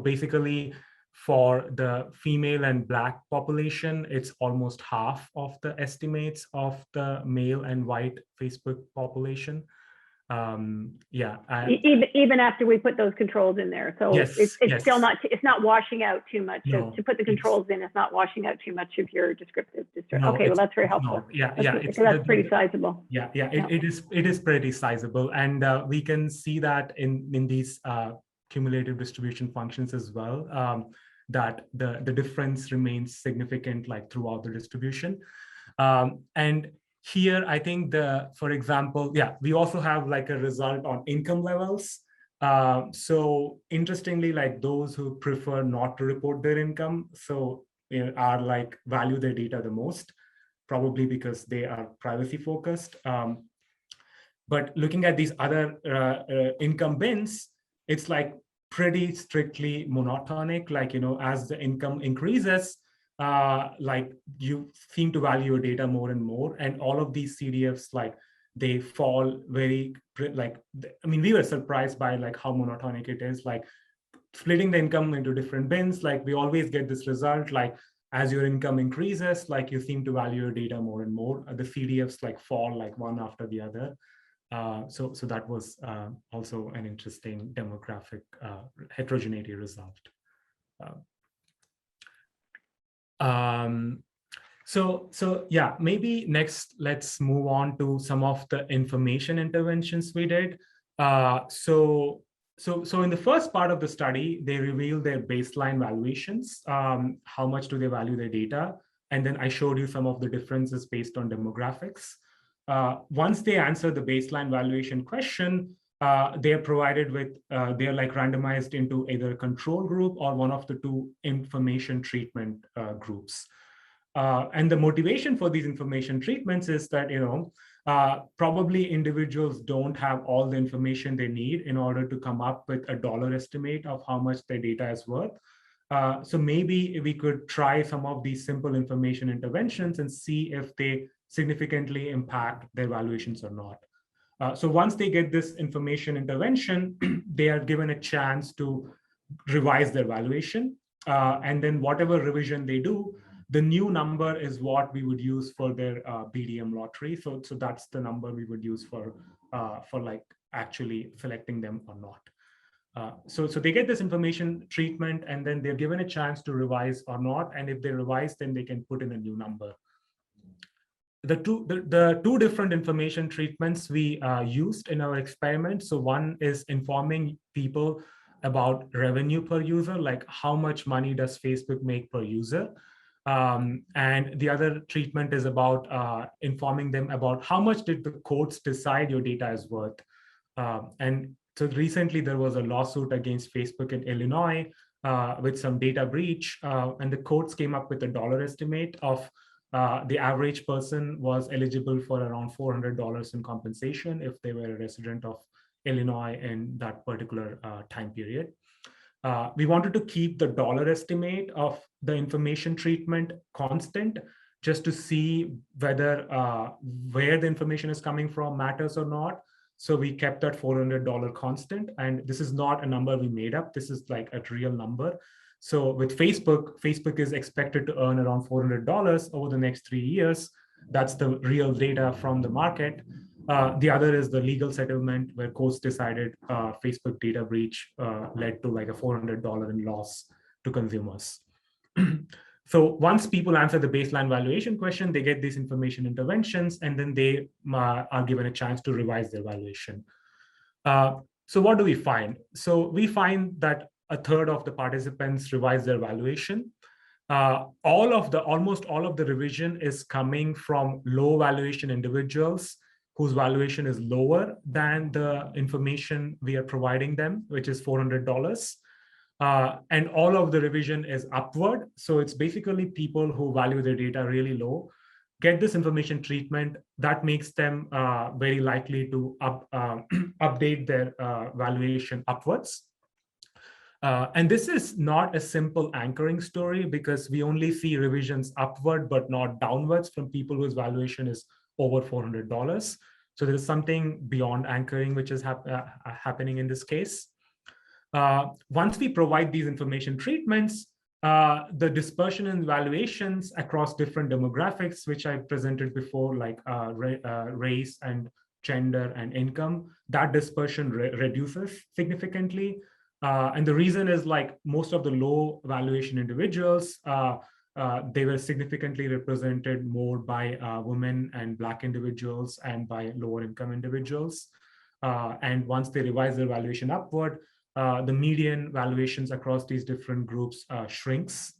basically, for the female and Black population, it's almost half of the estimates of the male and white Facebook population. Yeah. Even after we put those controls in there, so yes, it's still not, it's not washing out too much. No, to put the controls in, it's not washing out too much of your descriptive. No, okay, well, that's very helpful. That's pretty sizable. Yeah, it is pretty sizable, and we can see that in these cumulative distribution functions as well, that the difference remains significant like throughout the distribution. And here, I think for example, we also have like a result on income levels. So interestingly, like those who prefer not to report their income, so are like value their data the most, probably because they are privacy focused. But looking at these other income bins, it's like pretty strictly monotonic. Like, as the income increases, like you seem to value your data more and more, and all of these CDFs, like they fall very, like, I mean, we were surprised by like how monotonic it is, like splitting the income into different bins. Like we always get this result, like as your income increases, like you seem to value your data more and more. The CDFs like fall like one after the other. So that was also an interesting demographic heterogeneity result. So yeah, maybe next let's move on to some of the information interventions we did. So in the first part of the study, they revealed their baseline valuations. How much do they value their data? And then I showed you some of the differences based on demographics. Once they answer the baseline valuation question, they are provided with, they are like randomized into either a control group or one of the 2 information treatment groups. And the motivation for these information treatments is that, probably individuals don't have all the information they need in order to come up with a dollar estimate of how much their data is worth. So maybe we could try some of these simple information interventions and see if they significantly impact their valuations or not. So once they get this information intervention, they are given a chance to revise their valuation. And then whatever revision they do, the new number is what we would use for their BDM lottery. So that's the number we would use for like actually selecting them or not. So they get this information treatment, and then they're given a chance to revise or not. And if they revise, then they can put in a new number. The two different information treatments we used in our experiment. So one is informing people about revenue per user, like how much money does Facebook make per user. And the other treatment is about informing them about how much did the courts decide your data is worth. And so recently there was a lawsuit against Facebook in Illinois with some data breach, and the courts came up with a dollar estimate of the average person was eligible for around $400 in compensation if they were a resident of Illinois in that particular time period. We wanted to keep the dollar estimate of the information treatment constant, just to see whether where the information is coming from matters or not. So we kept that $400 constant, and this is not a number we made up. This is like a real number. So with Facebook is expected to earn around $400 over the next 3 years. That's the real data from the market. The other is the legal settlement, where courts decided Facebook data breach led to like a $400 in loss to consumers. So once people answer the baseline valuation question, they get these information interventions, and then they are given a chance to revise their valuation. So what do we find? So we find that a third of the participants revise their valuation. Almost all of the revision is coming from low valuation individuals whose valuation is lower than the information we are providing them, which is $400. And all of the revision is upward. So it's basically people who value their data really low, get this information treatment that makes them very likely to update their valuation upwards. And this is not a simple anchoring story, because we only see revisions upward but not downwards from people whose valuation is over $400. So there is something beyond anchoring which is happening in this case. Once we provide these information treatments, the dispersion in valuations across different demographics, which I presented before, like race and gender and income, that dispersion reduces significantly. And the reason is, like, most of the low valuation individuals, they were significantly represented more by women and Black individuals and by lower income individuals. And once they revise their valuation upward, the median valuations across these different groups shrinks.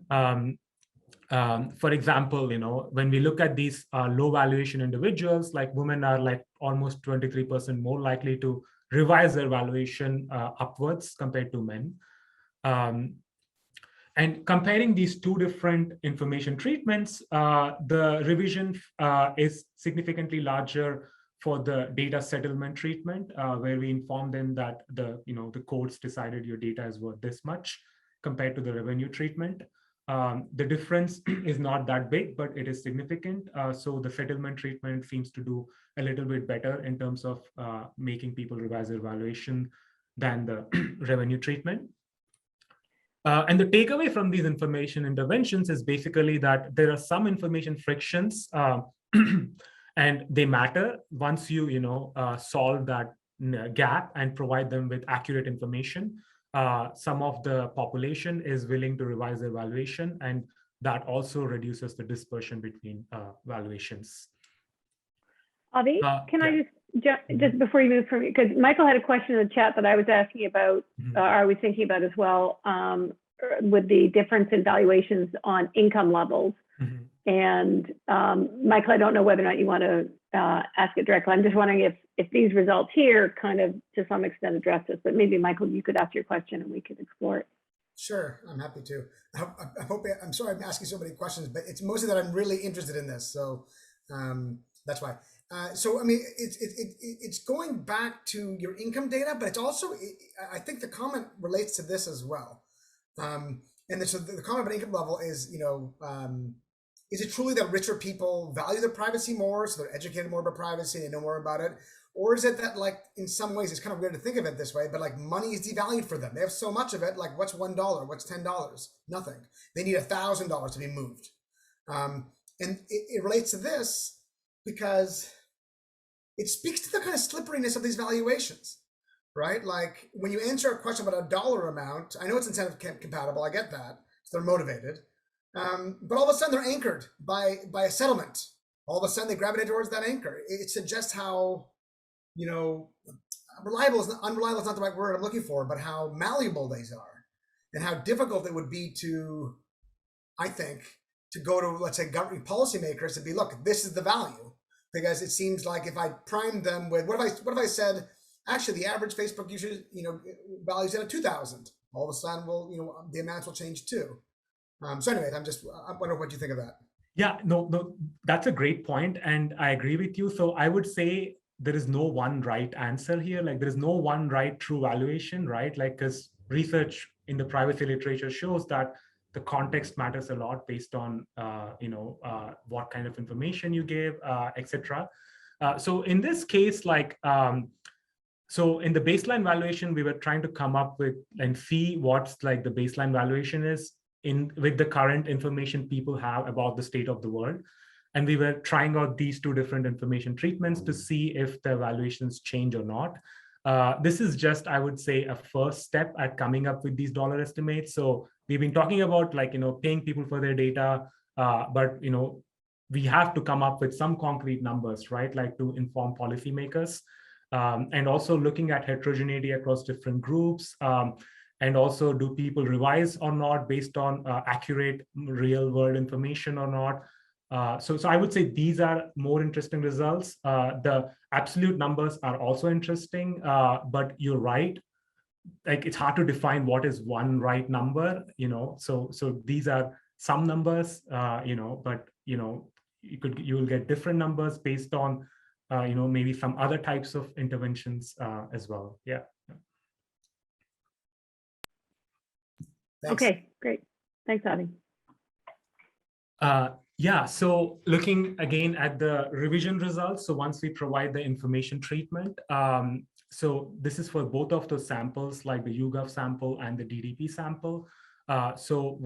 For example, when we look at these low valuation individuals, like women are like almost 23% more likely to revise their valuation upwards compared to men. And comparing these two different information treatments, the revision is significantly larger for the data settlement treatment, where we inform them that the courts decided your data is worth this much, compared to the revenue treatment. The difference is not that big, but it is significant. So the settlement treatment seems to do a little bit better in terms of making people revise their valuation than the revenue treatment. And the takeaway from these information interventions is basically that there are some information frictions, and they matter once you solve that gap and provide them with accurate information. Some of the population is willing to revise their valuation, and that also reduces the dispersion between valuations. Avi, can I just before you move from, because Michael had a question in the chat that I was asking about, I was thinking about as well, with the difference in valuations on income levels. And Michael, I don't know whether or not you want to ask it directly. I'm just wondering if these results here kind of to some extent address this, but maybe Michael, you could ask your question and we could explore it. Sure, I'm happy to. I'm sorry I'm asking so many questions, but it's mostly that I'm really interested in this, so that's why. So I mean, it's going back to your income data, but it's also, I think the comment relates to this as well. And so the comment about income level is, is it truly that richer people value their privacy more, so they're educated more about privacy, they know more about it? Or is it that, like, in some ways, it's kind of weird to think of it this way, but like money is devalued for them. They have so much of it, like what's $1, what's $10? Nothing. They need $1,000 to be moved. And it relates to this because it speaks to the kind of slipperiness of these valuations, right? Like when you answer a question about a dollar amount, I know it's incentive compatible, I get that, so they're motivated. But all of a sudden they're anchored by a settlement. All of a sudden they gravitate towards that anchor. It suggests how, unreliable is not the right word I'm looking for, but how malleable these are and how difficult it would be to, I think, to go to, let's say, government policymakers to be, look, this is the value. Because it seems like if I primed them with, what if I said, actually the average Facebook user, values at 2,000. All of a sudden, well, the amounts will change too. So anyway, I wonder what you think of that. Yeah, no, that's a great point, and I agree with you. So I would say there is no one right answer here. Like there is no one right true valuation, right? Like, because research in the privacy literature shows that the context matters a lot based on what kind of information you give, etc. So in this case, like, so in the baseline valuation, we were trying to come up with and see what's like the baseline valuation is with the current information people have about the state of the world. And we were trying out these two different information treatments to see if the valuations change or not. This is just, I would say, a first step at coming up with these dollar estimates. So we've been talking about paying people for their data, but we have to come up with some concrete numbers, right? Like to inform policymakers, and also looking at heterogeneity across different groups. And also, do people revise or not based on accurate real world information or not? So I would say these are more interesting results. The absolute numbers are also interesting, but you're right. Like it's hard to define what is one right number, so these are some numbers, but you will get different numbers based on maybe some other types of interventions as well. Yeah. Thanks. Okay, great. Thanks, Avi. Yeah, so looking again at the revision results. So once we provide the information treatment, so this is for both of those samples, like the YouGov sample and the DDP sample. So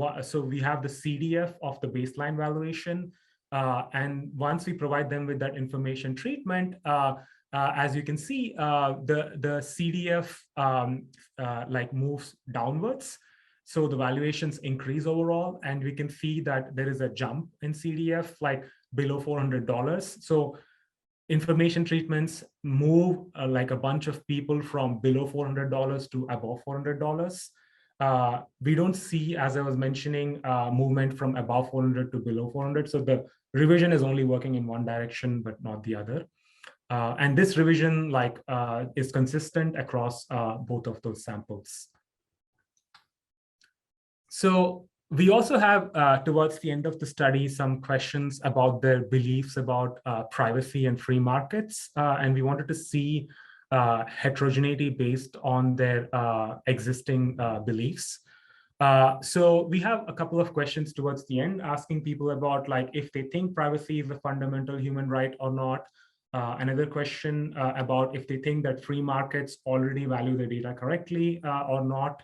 we have the CDF of the baseline valuation. And once we provide them with that information treatment, as you can see, the CDF moves downwards. So the valuations increase overall, and we can see that there is a jump in CDF like below $400. So information treatments move like a bunch of people from below $400 to above $400. We don't see, as I was mentioning, movement from above 400 to below 400. So the revision is only working in one direction, but not the other. And this revision is consistent across both of those samples. So we also have, towards the end of the study, some questions about their beliefs about privacy and free markets. And we wanted to see heterogeneity based on their existing beliefs. So we have a couple of questions towards the end, asking people about if they think privacy is a fundamental human right or not. Another question about if they think that free markets already value their data correctly or not.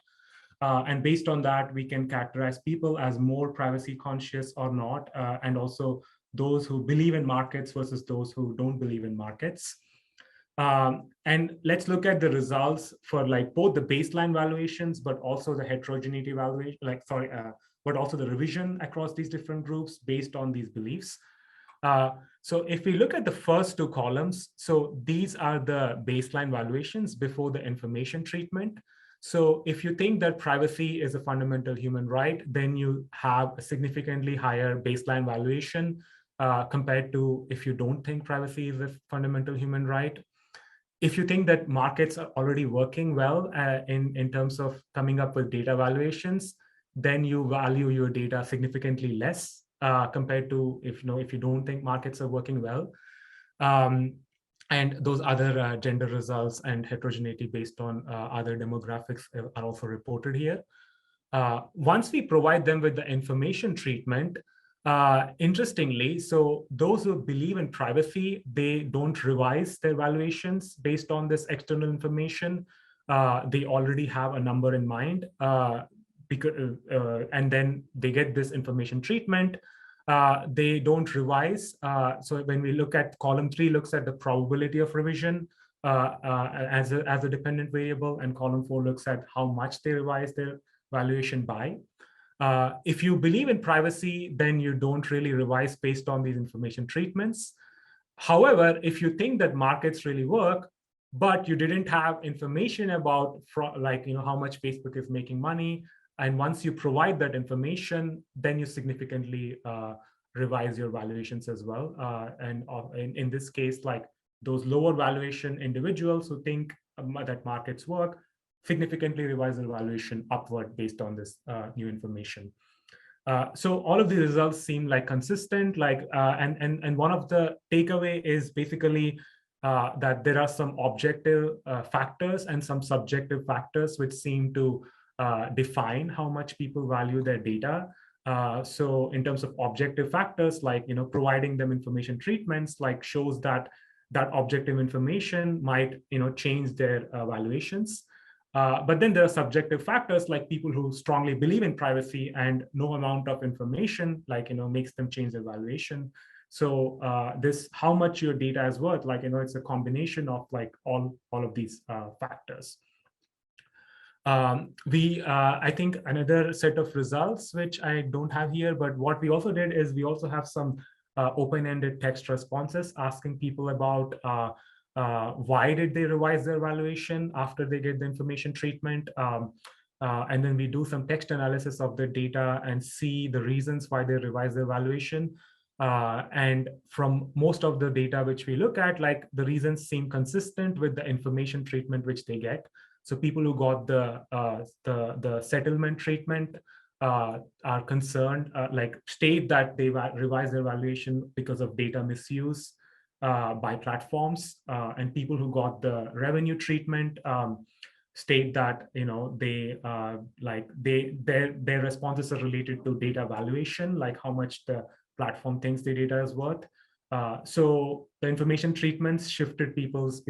And based on that, we can characterize people as more privacy conscious or not, and also those who believe in markets versus those who don't believe in markets. And let's look at the results for both the baseline valuations, but also the heterogeneity valuation, but also the revision across these different groups based on these beliefs. So if we look at the first two columns, so these are the baseline valuations before the information treatment. So if you think that privacy is a fundamental human right, then you have a significantly higher baseline valuation compared to if you don't think privacy is a fundamental human right. If you think that markets are already working well in terms of coming up with data valuations, then you value your data significantly less compared to if you don't think markets are working well. And those other gender results and heterogeneity based on other demographics are also reported here. Once we provide them with the information treatment, interestingly, so those who believe in privacy, they don't revise their valuations based on this external information. They already have a number in mind, and then they get this information treatment. They don't revise. So when we look at column 3, looks at the probability of revision as a dependent variable, and column 4 looks at how much they revise their valuation by. If you believe in privacy, then you don't really revise based on these information treatments. However, if you think that markets really work, but you didn't have information about how much Facebook is making money, and once you provide that information, then you significantly revise your valuations as well. And in this case, those lower valuation individuals who think that markets work significantly revise their valuation upward based on this new information. So all of the results seem consistent. And one of the takeaway is basically that there are some objective factors and some subjective factors which seem to define how much people value their data. So in terms of objective factors, providing them information treatments, shows that objective information might, change their valuations. But then there are subjective factors like people who strongly believe in privacy and no amount of information, makes them change their valuation. So this, how much your data is worth, like, it's a combination of like all of these factors. I think another set of results, which I don't have here, but what we also did is we also have some open-ended text responses asking people about why did they revise their valuation after they get the information treatment. And then we do some text analysis of the data and see the reasons why they revise their valuation. And from most of the data which we look at, like the reasons seem consistent with the information treatment which they get. So people who got the settlement treatment are concerned, like state that they revise their valuation because of data misuse by platforms, and people who got the revenue treatment state that their responses are related to data valuation, like how much the platform thinks the data is worth. So the information treatments shifted people's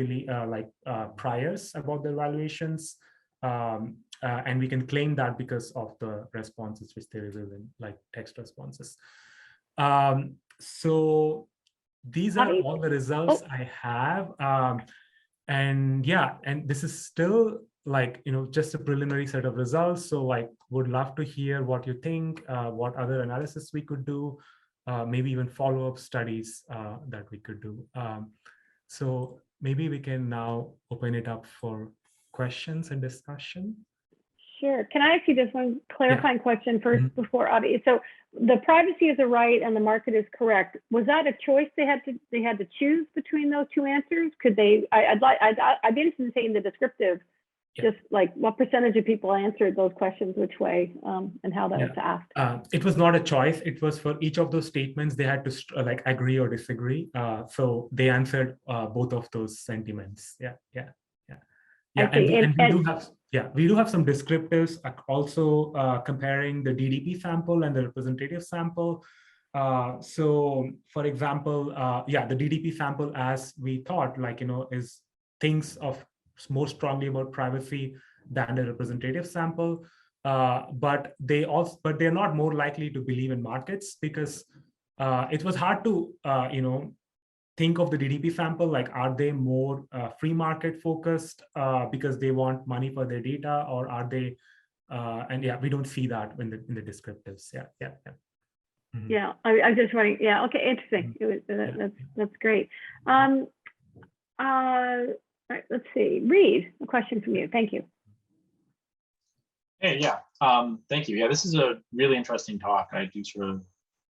priors about their valuations, and we can claim that because of the responses which they reveal in like text responses. So these are all the results I have, and yeah, and this is still like just a preliminary set of results. So like, would love to hear what you think, what other analysis we could do. Maybe even follow-up studies that we could do. So maybe we can now open it up for questions and discussion. Sure. Can I ask you just one clarifying question first before Avi? So the privacy is a right and the market is correct. Was that a choice they had to choose between those two answers? Could they? I'd be interested in saying the descriptive. Just like what percentage of people answered those questions which way, and how that was asked? It was not a choice. It was for each of those statements, they had to like agree or disagree. So they answered both of those sentiments. Yeah. We do have some descriptives also comparing the DDP sample and the representative sample. So for example, the DDP sample, as we thought, like, is thinks of more strongly about privacy than the representative sample, but they're not more likely to believe in markets, because it was hard to think of the DDP sample, like, are they more free market focused because they want money for their data, or are they and we don't see that in the descriptives. Yeah, I just wondering. Yeah, okay, interesting. That's great. All right, let's see. Reed, a question from you. Thank you. Hey, thank you. Yeah, this is a really interesting talk. I do sort of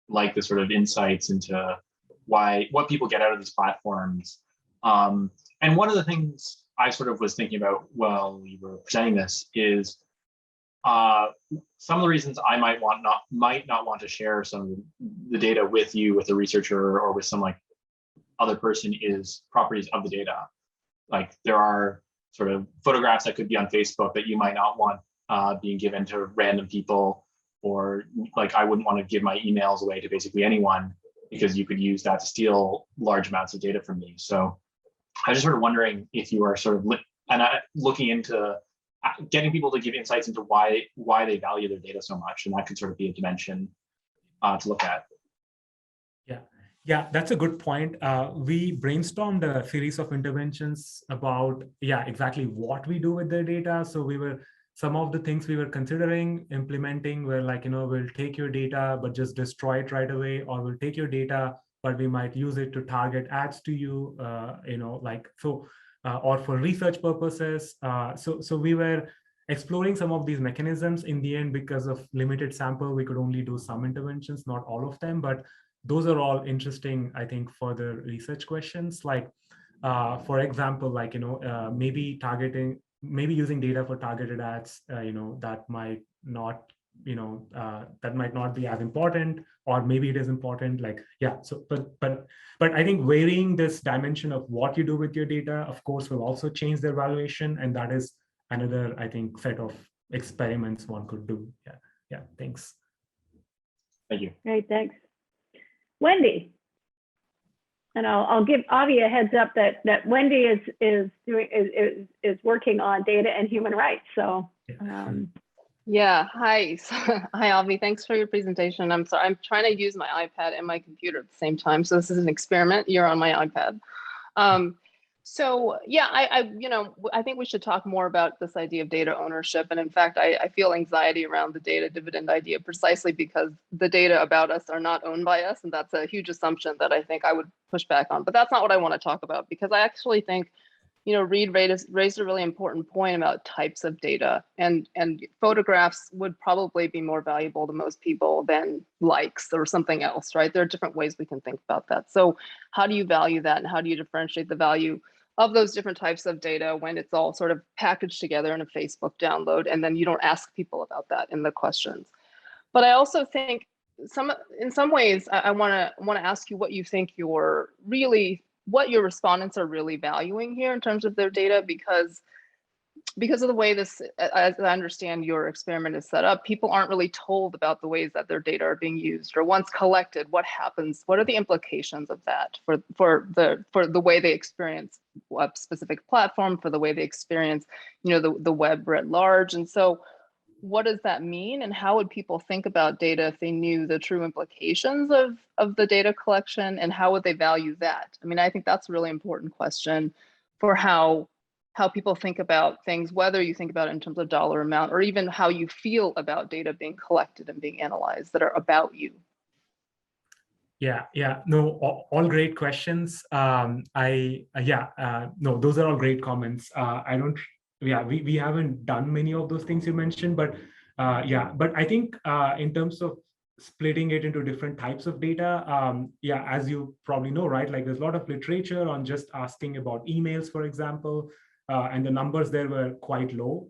like the sort of insights into what people get out of these platforms. And one of the things I sort of was thinking about while we were presenting this is some of the reasons I might not want to share some of the data with you, with a researcher, or with some like other person is properties of the data. Like there are sort of photographs that could be on Facebook that you might not want being given to random people, or like I wouldn't want to give my emails away to basically anyone, because you could use that to steal large amounts of data from me. So I was just sort of wondering if you are sort of looking into getting people to give insights into why they value their data so much, and that could sort of be a dimension to look at. Yeah, that's a good point. We brainstormed a series of interventions about, exactly what we do with the data. So some of the things we were considering implementing were like, we'll take your data, but just destroy it right away, or we'll take your data, but we might use it to target ads to you, or for research purposes. So we were exploring some of these mechanisms. In the end, because of limited sample, we could only do some interventions, not all of them, but those are all interesting, I think, for the research questions. Like, for example, like, maybe using data for targeted ads, that might not be as important, or maybe it is important. Like, so, but I think varying this dimension of what you do with your data, of course, will also change their valuation. And that is another, I think, set of experiments one could do. Thanks. Thank you. Great, thanks. Wendy, and I'll give Avi a heads up that Wendy is working on data and human rights. So Yeah, hi. Hi, Avi. Thanks for your presentation. I'm sorry, I'm trying to use my iPad and my computer at the same time. So this is an experiment. You're on my iPad. So yeah, I think we should talk more about this idea of data ownership. And in fact, I feel anxiety around the data dividend idea precisely because the data about us are not owned by us. And that's a huge assumption that I think I would push back on. But that's not what I want to talk about, because I actually think, Reed raised a really important point about types of data, and photographs would probably be more valuable to most people than likes or something else, right? There are different ways we can think about that. So how do you value that, and how do you differentiate the value of those different types of data when it's all sort of packaged together in a Facebook download, and then you don't ask people about that in the questions? But I also think in some ways, I want to ask you what you think what your respondents are really valuing here in terms of their data, because of the way this, as I understand your experiment is set up, people aren't really told about the ways that their data are being used, or once collected, what happens, what are the implications of that for the way they experience a specific platform, for the way they experience, the web writ large. And so what does that mean, and how would people think about data if they knew the true implications of the data collection, and how would they value that? I mean, I think that's a really important question for how people think about things, whether you think about it in terms of dollar amount, or even how you feel about data being collected and being analyzed that are about you. Yeah, no, all great questions. No, those are all great comments. We haven't done many of those things you mentioned, but but I think in terms of splitting it into different types of data, as you probably know, right, like there's a lot of literature on just asking about emails, for example, and the numbers there were quite low.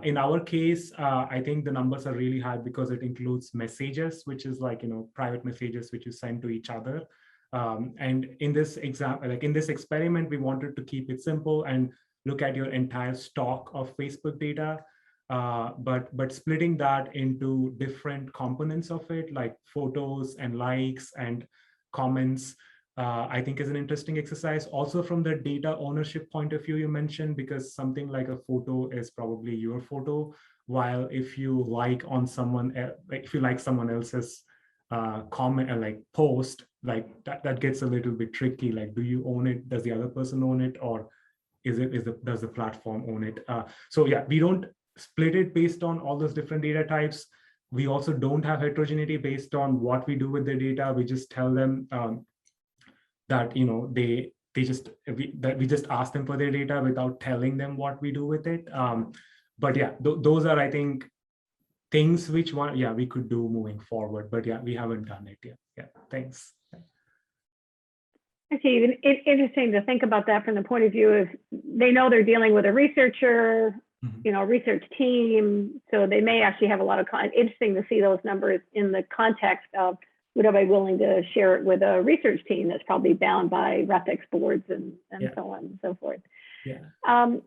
In our case, I think the numbers are really high because it includes messages, which is like, private messages which you send to each other. And in this experiment, we wanted to keep it simple and look at your entire stock of Facebook data, but splitting that into different components of it, like photos and likes and comments, I think is an interesting exercise. Also from the data ownership point of view you mentioned, because something like a photo is probably your photo, while if you like someone else's comment or like post, like that gets a little bit tricky. Like, do you own it? Does the other person own it? Or does the platform own it? So yeah, we don't split it based on all those different data types. We also don't have heterogeneity based on what we do with the data. We just tell them that we just ask them for their data without telling them what we do with it. But yeah, those are, I think, things which we could do moving forward. But yeah, we haven't done it yet. Yeah, thanks. Actually, it's interesting to think about that from the point of view of they know they're dealing with a researcher, research team, so they may actually have a lot of interesting to see those numbers in the context of would I be willing to share it with a research team that's probably bound by REFX boards and so on and so forth. Yeah. I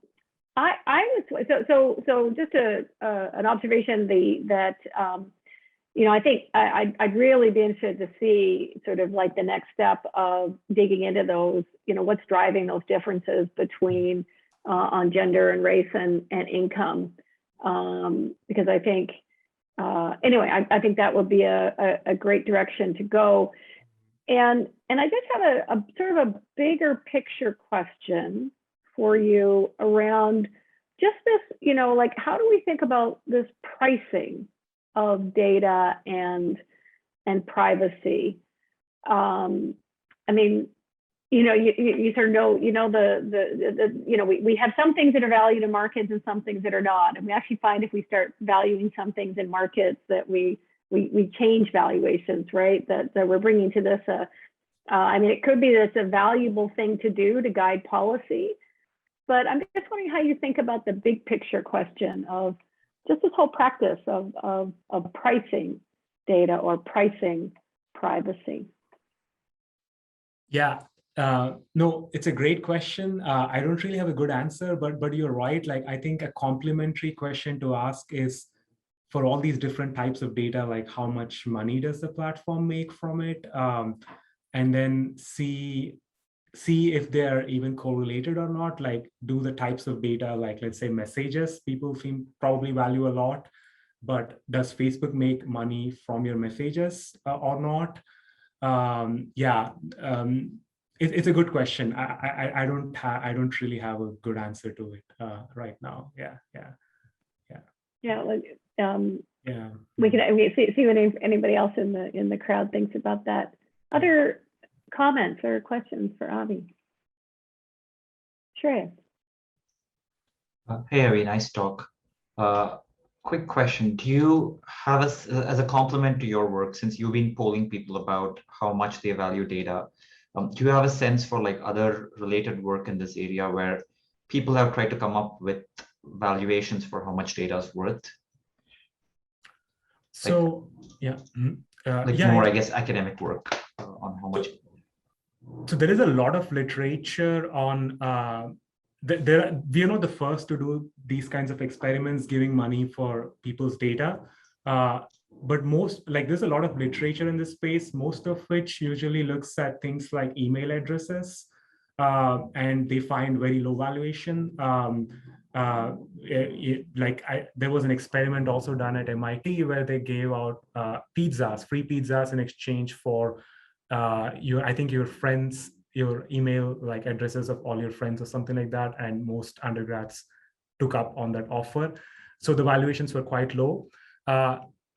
was so just an observation that I think I'd really be interested to see sort of like the next step of digging into those, what's driving those differences between on gender and race and income, because I think I think that would be a great direction to go. And I just have a sort of a bigger picture question for you around just this, like, how do we think about this pricing of data and privacy? I mean, you sort of know, we have some things that are valued in markets and some things that are not. And we actually find if we start valuing some things in markets that we change valuations, right? That we're bringing to this, it could be that it's a valuable thing to do to guide policy, but I'm just wondering how you think about the big picture question of just this whole practice of pricing data or pricing privacy. Yeah. No, it's a great question. I don't really have a good answer, but you're right. Like, I think a complementary question to ask is, for all these different types of data, like how much money does the platform make from it? And then see if they're even correlated or not. Like, do the types of data, like let's say messages, people probably value a lot. but does Facebook make money from your messages or not? It's a good question. I don't really have a good answer to it right now. Yeah. We can see what anybody else in the crowd thinks about that. Other comments or questions for Avi? Shreya. Hey, Avi, nice talk. Quick question. Do you have, as a complement to your work, since you've been polling people about how much they value data, do you have a sense for like other related work in this area where people have tried to come up with valuations for how much data is worth? So, more, I guess, academic work on how much. So there is a lot of literature on, we are not the first to do these kinds of experiments, giving money for people's data. But there's a lot of literature in this space, most of which usually looks at things like email addresses, and they find very low valuation. There was an experiment also done at MIT where they gave out free pizzas in exchange for your friends, your email addresses of all your friends or something like that, and most undergrads took up on that offer. So the valuations were quite low.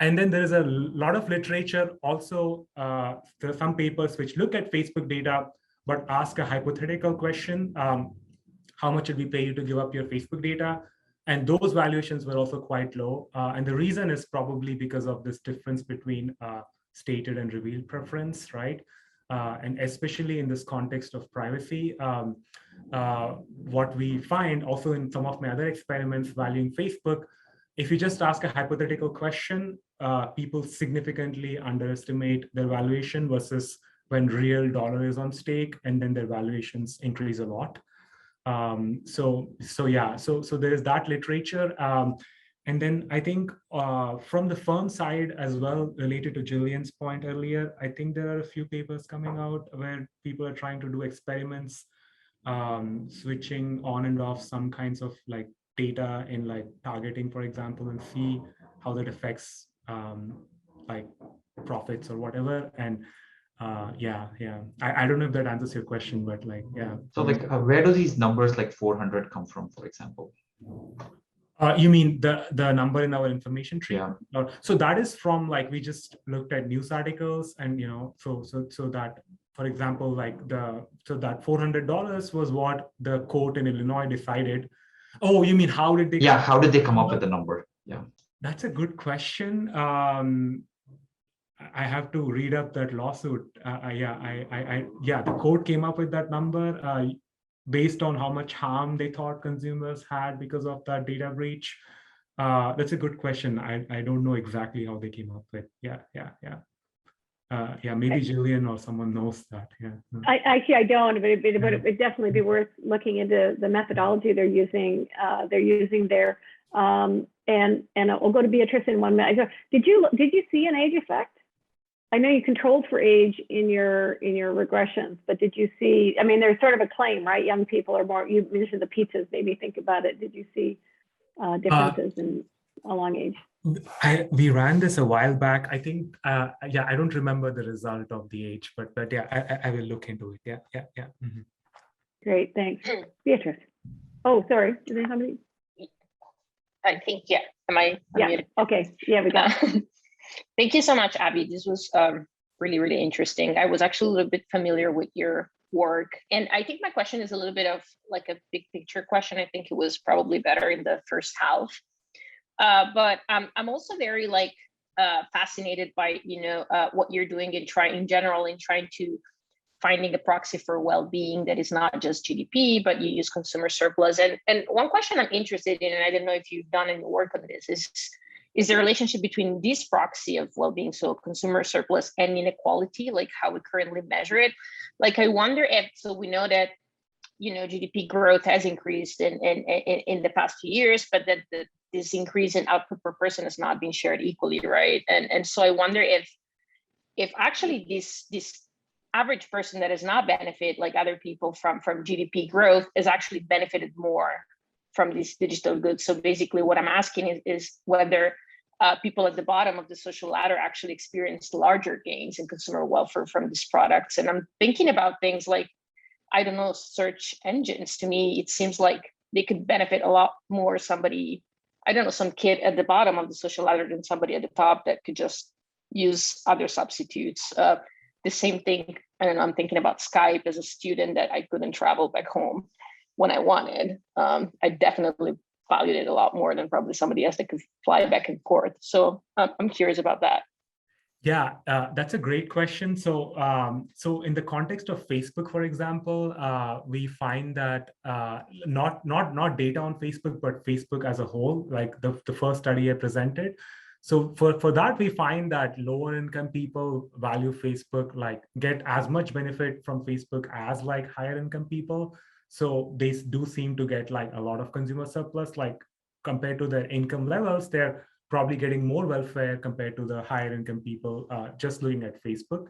And then there is a lot of literature also. There are some papers which look at Facebook data, but ask a hypothetical question. How much did we pay you to give up your Facebook data? And those valuations were also quite low. And the reason is probably because of this difference between stated and revealed preference, right? And especially in this context of privacy, what we find also in some of my other experiments valuing Facebook, if you just ask a hypothetical question, people significantly underestimate their valuation versus when real dollar is on stake, and then their valuations increase a lot. So there is that literature. And then I think from the firm side as well, related to Jillian's point earlier, I think there are a few papers coming out where people are trying to do experiments, switching on and off some kinds of data in targeting, for example, and see how that affects profits or whatever. And I don't know if that answers your question, but So where do these numbers 400 come from, for example? You mean the number in our information tree? Yeah. So that is from we just looked at news articles, and so that, for example, that $400 was what the court in Illinois decided. Oh, you mean how did they? Yeah, how did they come up with the number? Yeah, that's a good question. I have to read up that lawsuit. The court came up with that number based on how much harm they thought consumers had because of that data breach. That's a good question. I don't know exactly how they came up with. Maybe Jillian or someone knows that. I don't, but it would definitely be worth looking into the methodology they're using. There, and I'll go to Beatrice in 1 minute. Did you see an age effect? I know you controlled for age in your regressions, but did you see? I mean, there's sort of a claim, right? Young people are more. You mentioned the pizzas. Made me think about it. Did you see differences along age? We ran this a while back. I think. I don't remember the result of the age, but I will look into it. Yeah. Mm-hmm. Great, thanks, Beatrice. Oh, sorry. Is there somebody? I think Am I? Yeah. Okay. Yeah, we got it. Thank you so much, Abby. This was really, really interesting. I was actually a little bit familiar with your work. And I think my question is a little bit of a big picture question. I think it was probably better in the first half. But I'm also very fascinated by, what you're doing in trying to finding a proxy for well-being that is not just GDP, but you use consumer surplus. And one question I'm interested in, and I don't know if you've done any work on this, is the relationship between this proxy of well-being, so consumer surplus, and inequality, how we currently measure it. I wonder if, so we know that, GDP growth has increased in the past few years, but that this increase in output per person has not been shared equally, right? And so I wonder if actually this average person that does not benefit like other people from GDP growth is actually benefited more from these digital goods. So basically what I'm asking is whether people at the bottom of the social ladder actually experienced larger gains in consumer welfare from these products. And I'm thinking about things like, I don't know, search engines. To me, it seems like they could benefit a lot more somebody, I don't know, some kid at the bottom of the social ladder than somebody at the top that could just use other substitutes. The same thing, I don't know, I'm thinking about Skype as a student that I couldn't travel back home when I wanted. I definitely valued it a lot more than probably somebody else that could fly back and forth. So I'm curious about that. Yeah, that's a great question. So, so in the context of Facebook, for example, we find that not data on Facebook, but Facebook as a whole, like the first study I presented. So for that, we find that lower income people value Facebook, like get as much benefit from Facebook as like higher income people. So they do seem to get like a lot of consumer surplus, like compared to their income levels, they're probably getting more welfare compared to the higher income people, just looking at Facebook.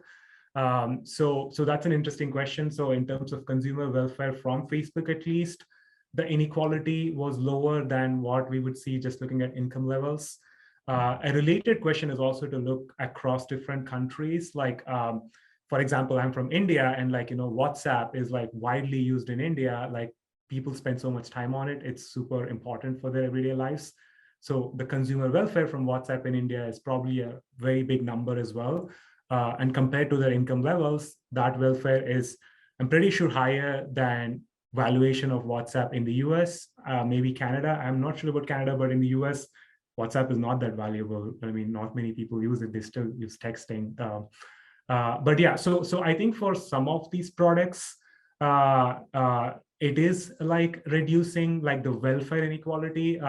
So that's an interesting question. So in terms of consumer welfare from Facebook, at least, the inequality was lower than what we would see just looking at income levels. A related question is also to look across different countries. Like, for example, I'm from India, and like, WhatsApp is like widely used in India. Like people spend so much time on it. It's super important for their everyday lives. So the consumer welfare from WhatsApp in India is probably a very big number as well. And compared to their income levels, that welfare is, I'm pretty sure, higher than valuation of WhatsApp in the US, maybe Canada. I'm not sure about Canada, but in the US, WhatsApp is not that valuable. I mean, not many people use it. They still use texting. But yeah, so I think for some of these products, it is like reducing like the welfare inequality.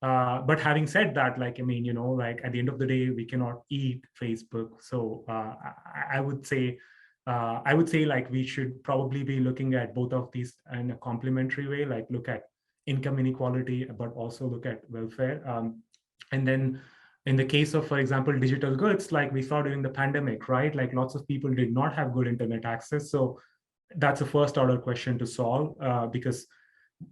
But having said that, like, I mean, like at the end of the day, we cannot eat Facebook. So I would say like we should probably be looking at both of these in a complementary way, like look at income inequality, but also look at welfare. And then in the case of, for example, digital goods, like we saw during the pandemic, right? Like lots of people did not have good internet access. So that's a first order question to solve, because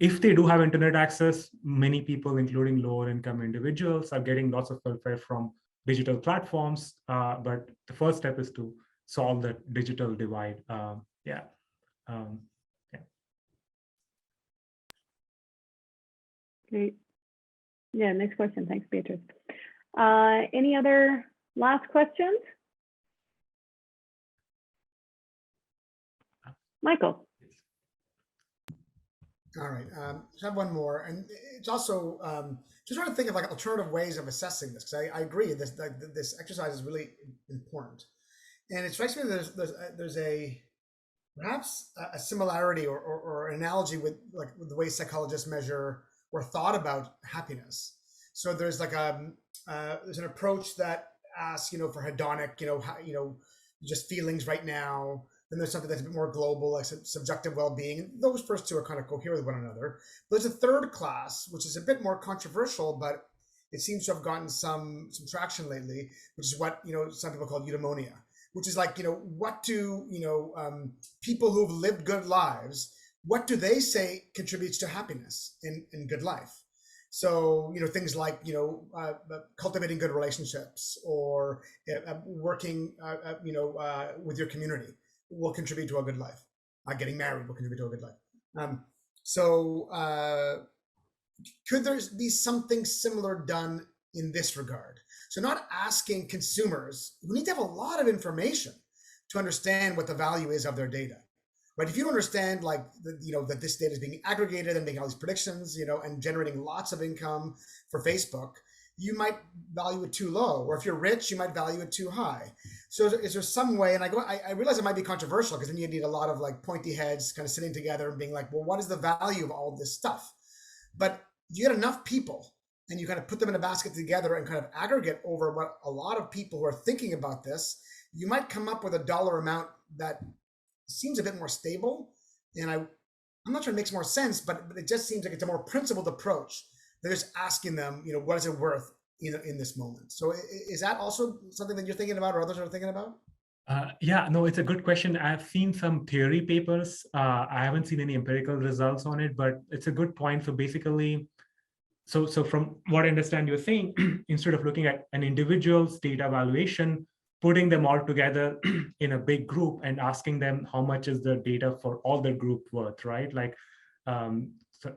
if they do have internet access, many people, including lower income individuals, are getting lots of welfare from digital platforms. But the first step is to solve that digital divide. Yeah. Great. Yeah, next question. Thanks, Beatrice. Any other last questions? Michael. All right, so I have one more, and it's also just trying to think of like alternative ways of assessing this, because I agree this exercise is really important, and it strikes me that there's a perhaps a similarity or an analogy with the way psychologists measure or thought about happiness. So there's like there's an approach that asks for hedonic, just feelings right now. Then there's something that's a bit more global, like subjective well-being. Those first two are kind of cohere with one another. But there's a third class, which is a bit more controversial, but it seems to have gotten some traction lately, which is what some people call eudaimonia, which is like what do people who've lived good lives, what do they say contributes to happiness in good life? So things like cultivating good relationships or working with your community will contribute to a good life. Getting married will contribute to a good life. Could there be something similar done in this regard? So not asking consumers who need to have a lot of information to understand what the value is of their data, right? If you understand that this data is being aggregated and making all these predictions, and generating lots of income for Facebook, you might value it too low. Or if you're rich, you might value it too high. So is there some way, and I realize it might be controversial because then you need a lot of like pointy heads kind of sitting together and being like, well, what is the value of all this stuff? But you get enough people and you kind of put them in a basket together and kind of aggregate over what a lot of people who are thinking about this, you might come up with a dollar amount that seems a bit more stable. And I'm not sure it makes more sense, but it just seems like it's a more principled approach. They're just asking them, what is it worth in this moment? So is that also something that you're thinking about or others are thinking about? Yeah, no, it's a good question. I've seen some theory papers. I haven't seen any empirical results on it, but it's a good point. So basically, So from what I understand, you're saying instead of looking at an individual's data valuation, putting them all together in a big group and asking them how much is the data for all the group worth, right? Like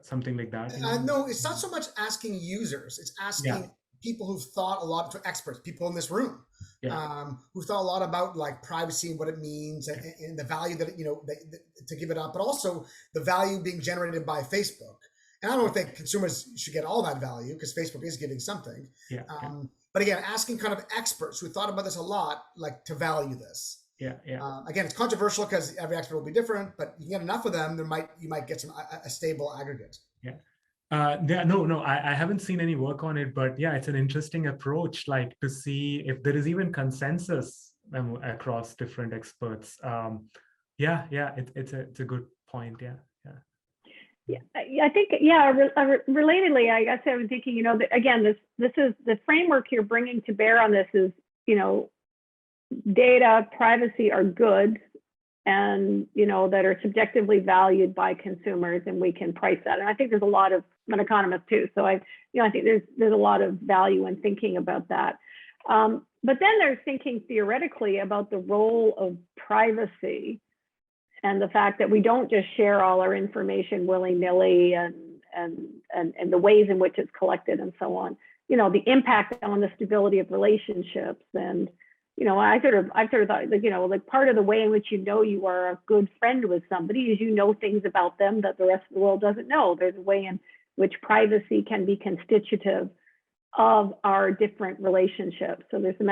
something like that. No, it's not so much asking users. It's asking people who've thought a lot, to experts, people in this room, who've thought a lot about like privacy and what it means and the value that, to give it up, but also the value being generated by Facebook. And I don't think consumers should get all that value because Facebook is giving something. But again, asking kind of experts who thought about this a lot, like to value this. Again, it's controversial because every expert will be different, but you get enough of them, you might get a stable aggregate. No, I haven't seen any work on it, but yeah, it's an interesting approach, like to see if there is even consensus across different experts. It's a good point. I think, relatedly, I guess I was thinking, again, this is the framework you're bringing to bear on this is, data privacy are goods and, that are subjectively valued by consumers, and we can price that. And I think there's a lot of, I'm an economist too, so I think there's a lot of value in thinking about that. But then there's thinking theoretically about the role of privacy and the fact that we don't just share all our information willy-nilly and the ways in which it's collected and so on. The impact on the stability of relationships. And, I've sort of thought, like part of the way in which you are a good friend with somebody is things about them that the rest of the world doesn't know. There's a way in which privacy can be constitutive of our different relationships. So there's some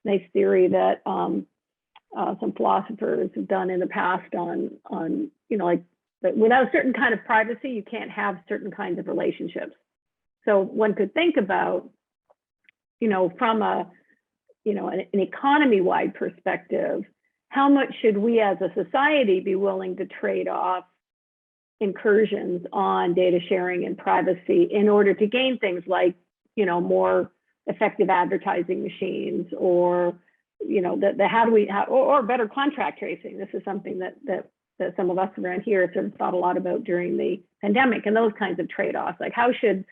nice theory that some philosophers have done in the past on like that without a certain kind of privacy, you can't have certain kinds of relationships. So one could think about, from an economy-wide perspective, how much should we as a society be willing to trade off incursions on data sharing and privacy in order to gain things like, more effective advertising machines, or or better contract tracing. This is something that some of us around here sort of thought a lot about during the pandemic, and those kinds of trade-offs. Like how should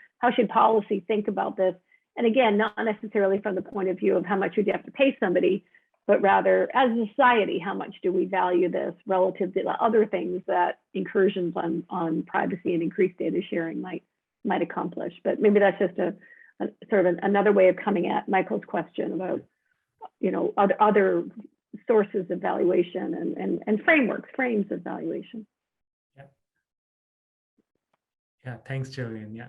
policy think about this? And again, not necessarily from the point of view of how much would you have to pay somebody, but rather as a society, how much do we value this relative to the other things that incursions on privacy and increased data sharing might accomplish. But maybe that's just a sort of another way of coming at Michael's question about other sources of valuation and frames of valuation. Thanks, Jillian.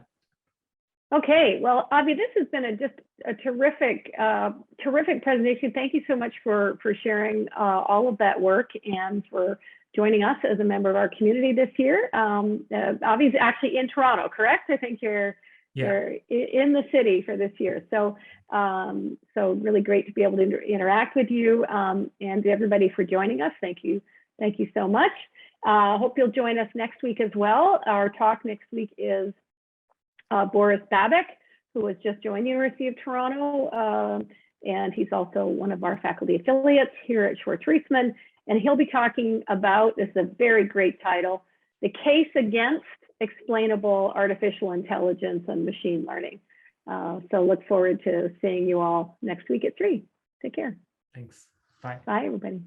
Okay, well, Avi, this has been just a terrific presentation. Thank you so much for sharing all of that work and for joining us as a member of our community this year. Avi's actually in Toronto, correct? I think you're in the city for this year. So really great to be able to interact with you, and to everybody for joining us. Thank you so much. Hope you'll join us next week as well. Our talk next week is Boris Babik, who has just joined the University of Toronto, and he's also one of our faculty affiliates here at Schwartz Reisman, and he'll be talking about, this is a very great title, The Case Against Explainable Artificial Intelligence and Machine Learning. So look forward to seeing you all next week at 3. Take care. Thanks. Bye. Bye, everybody.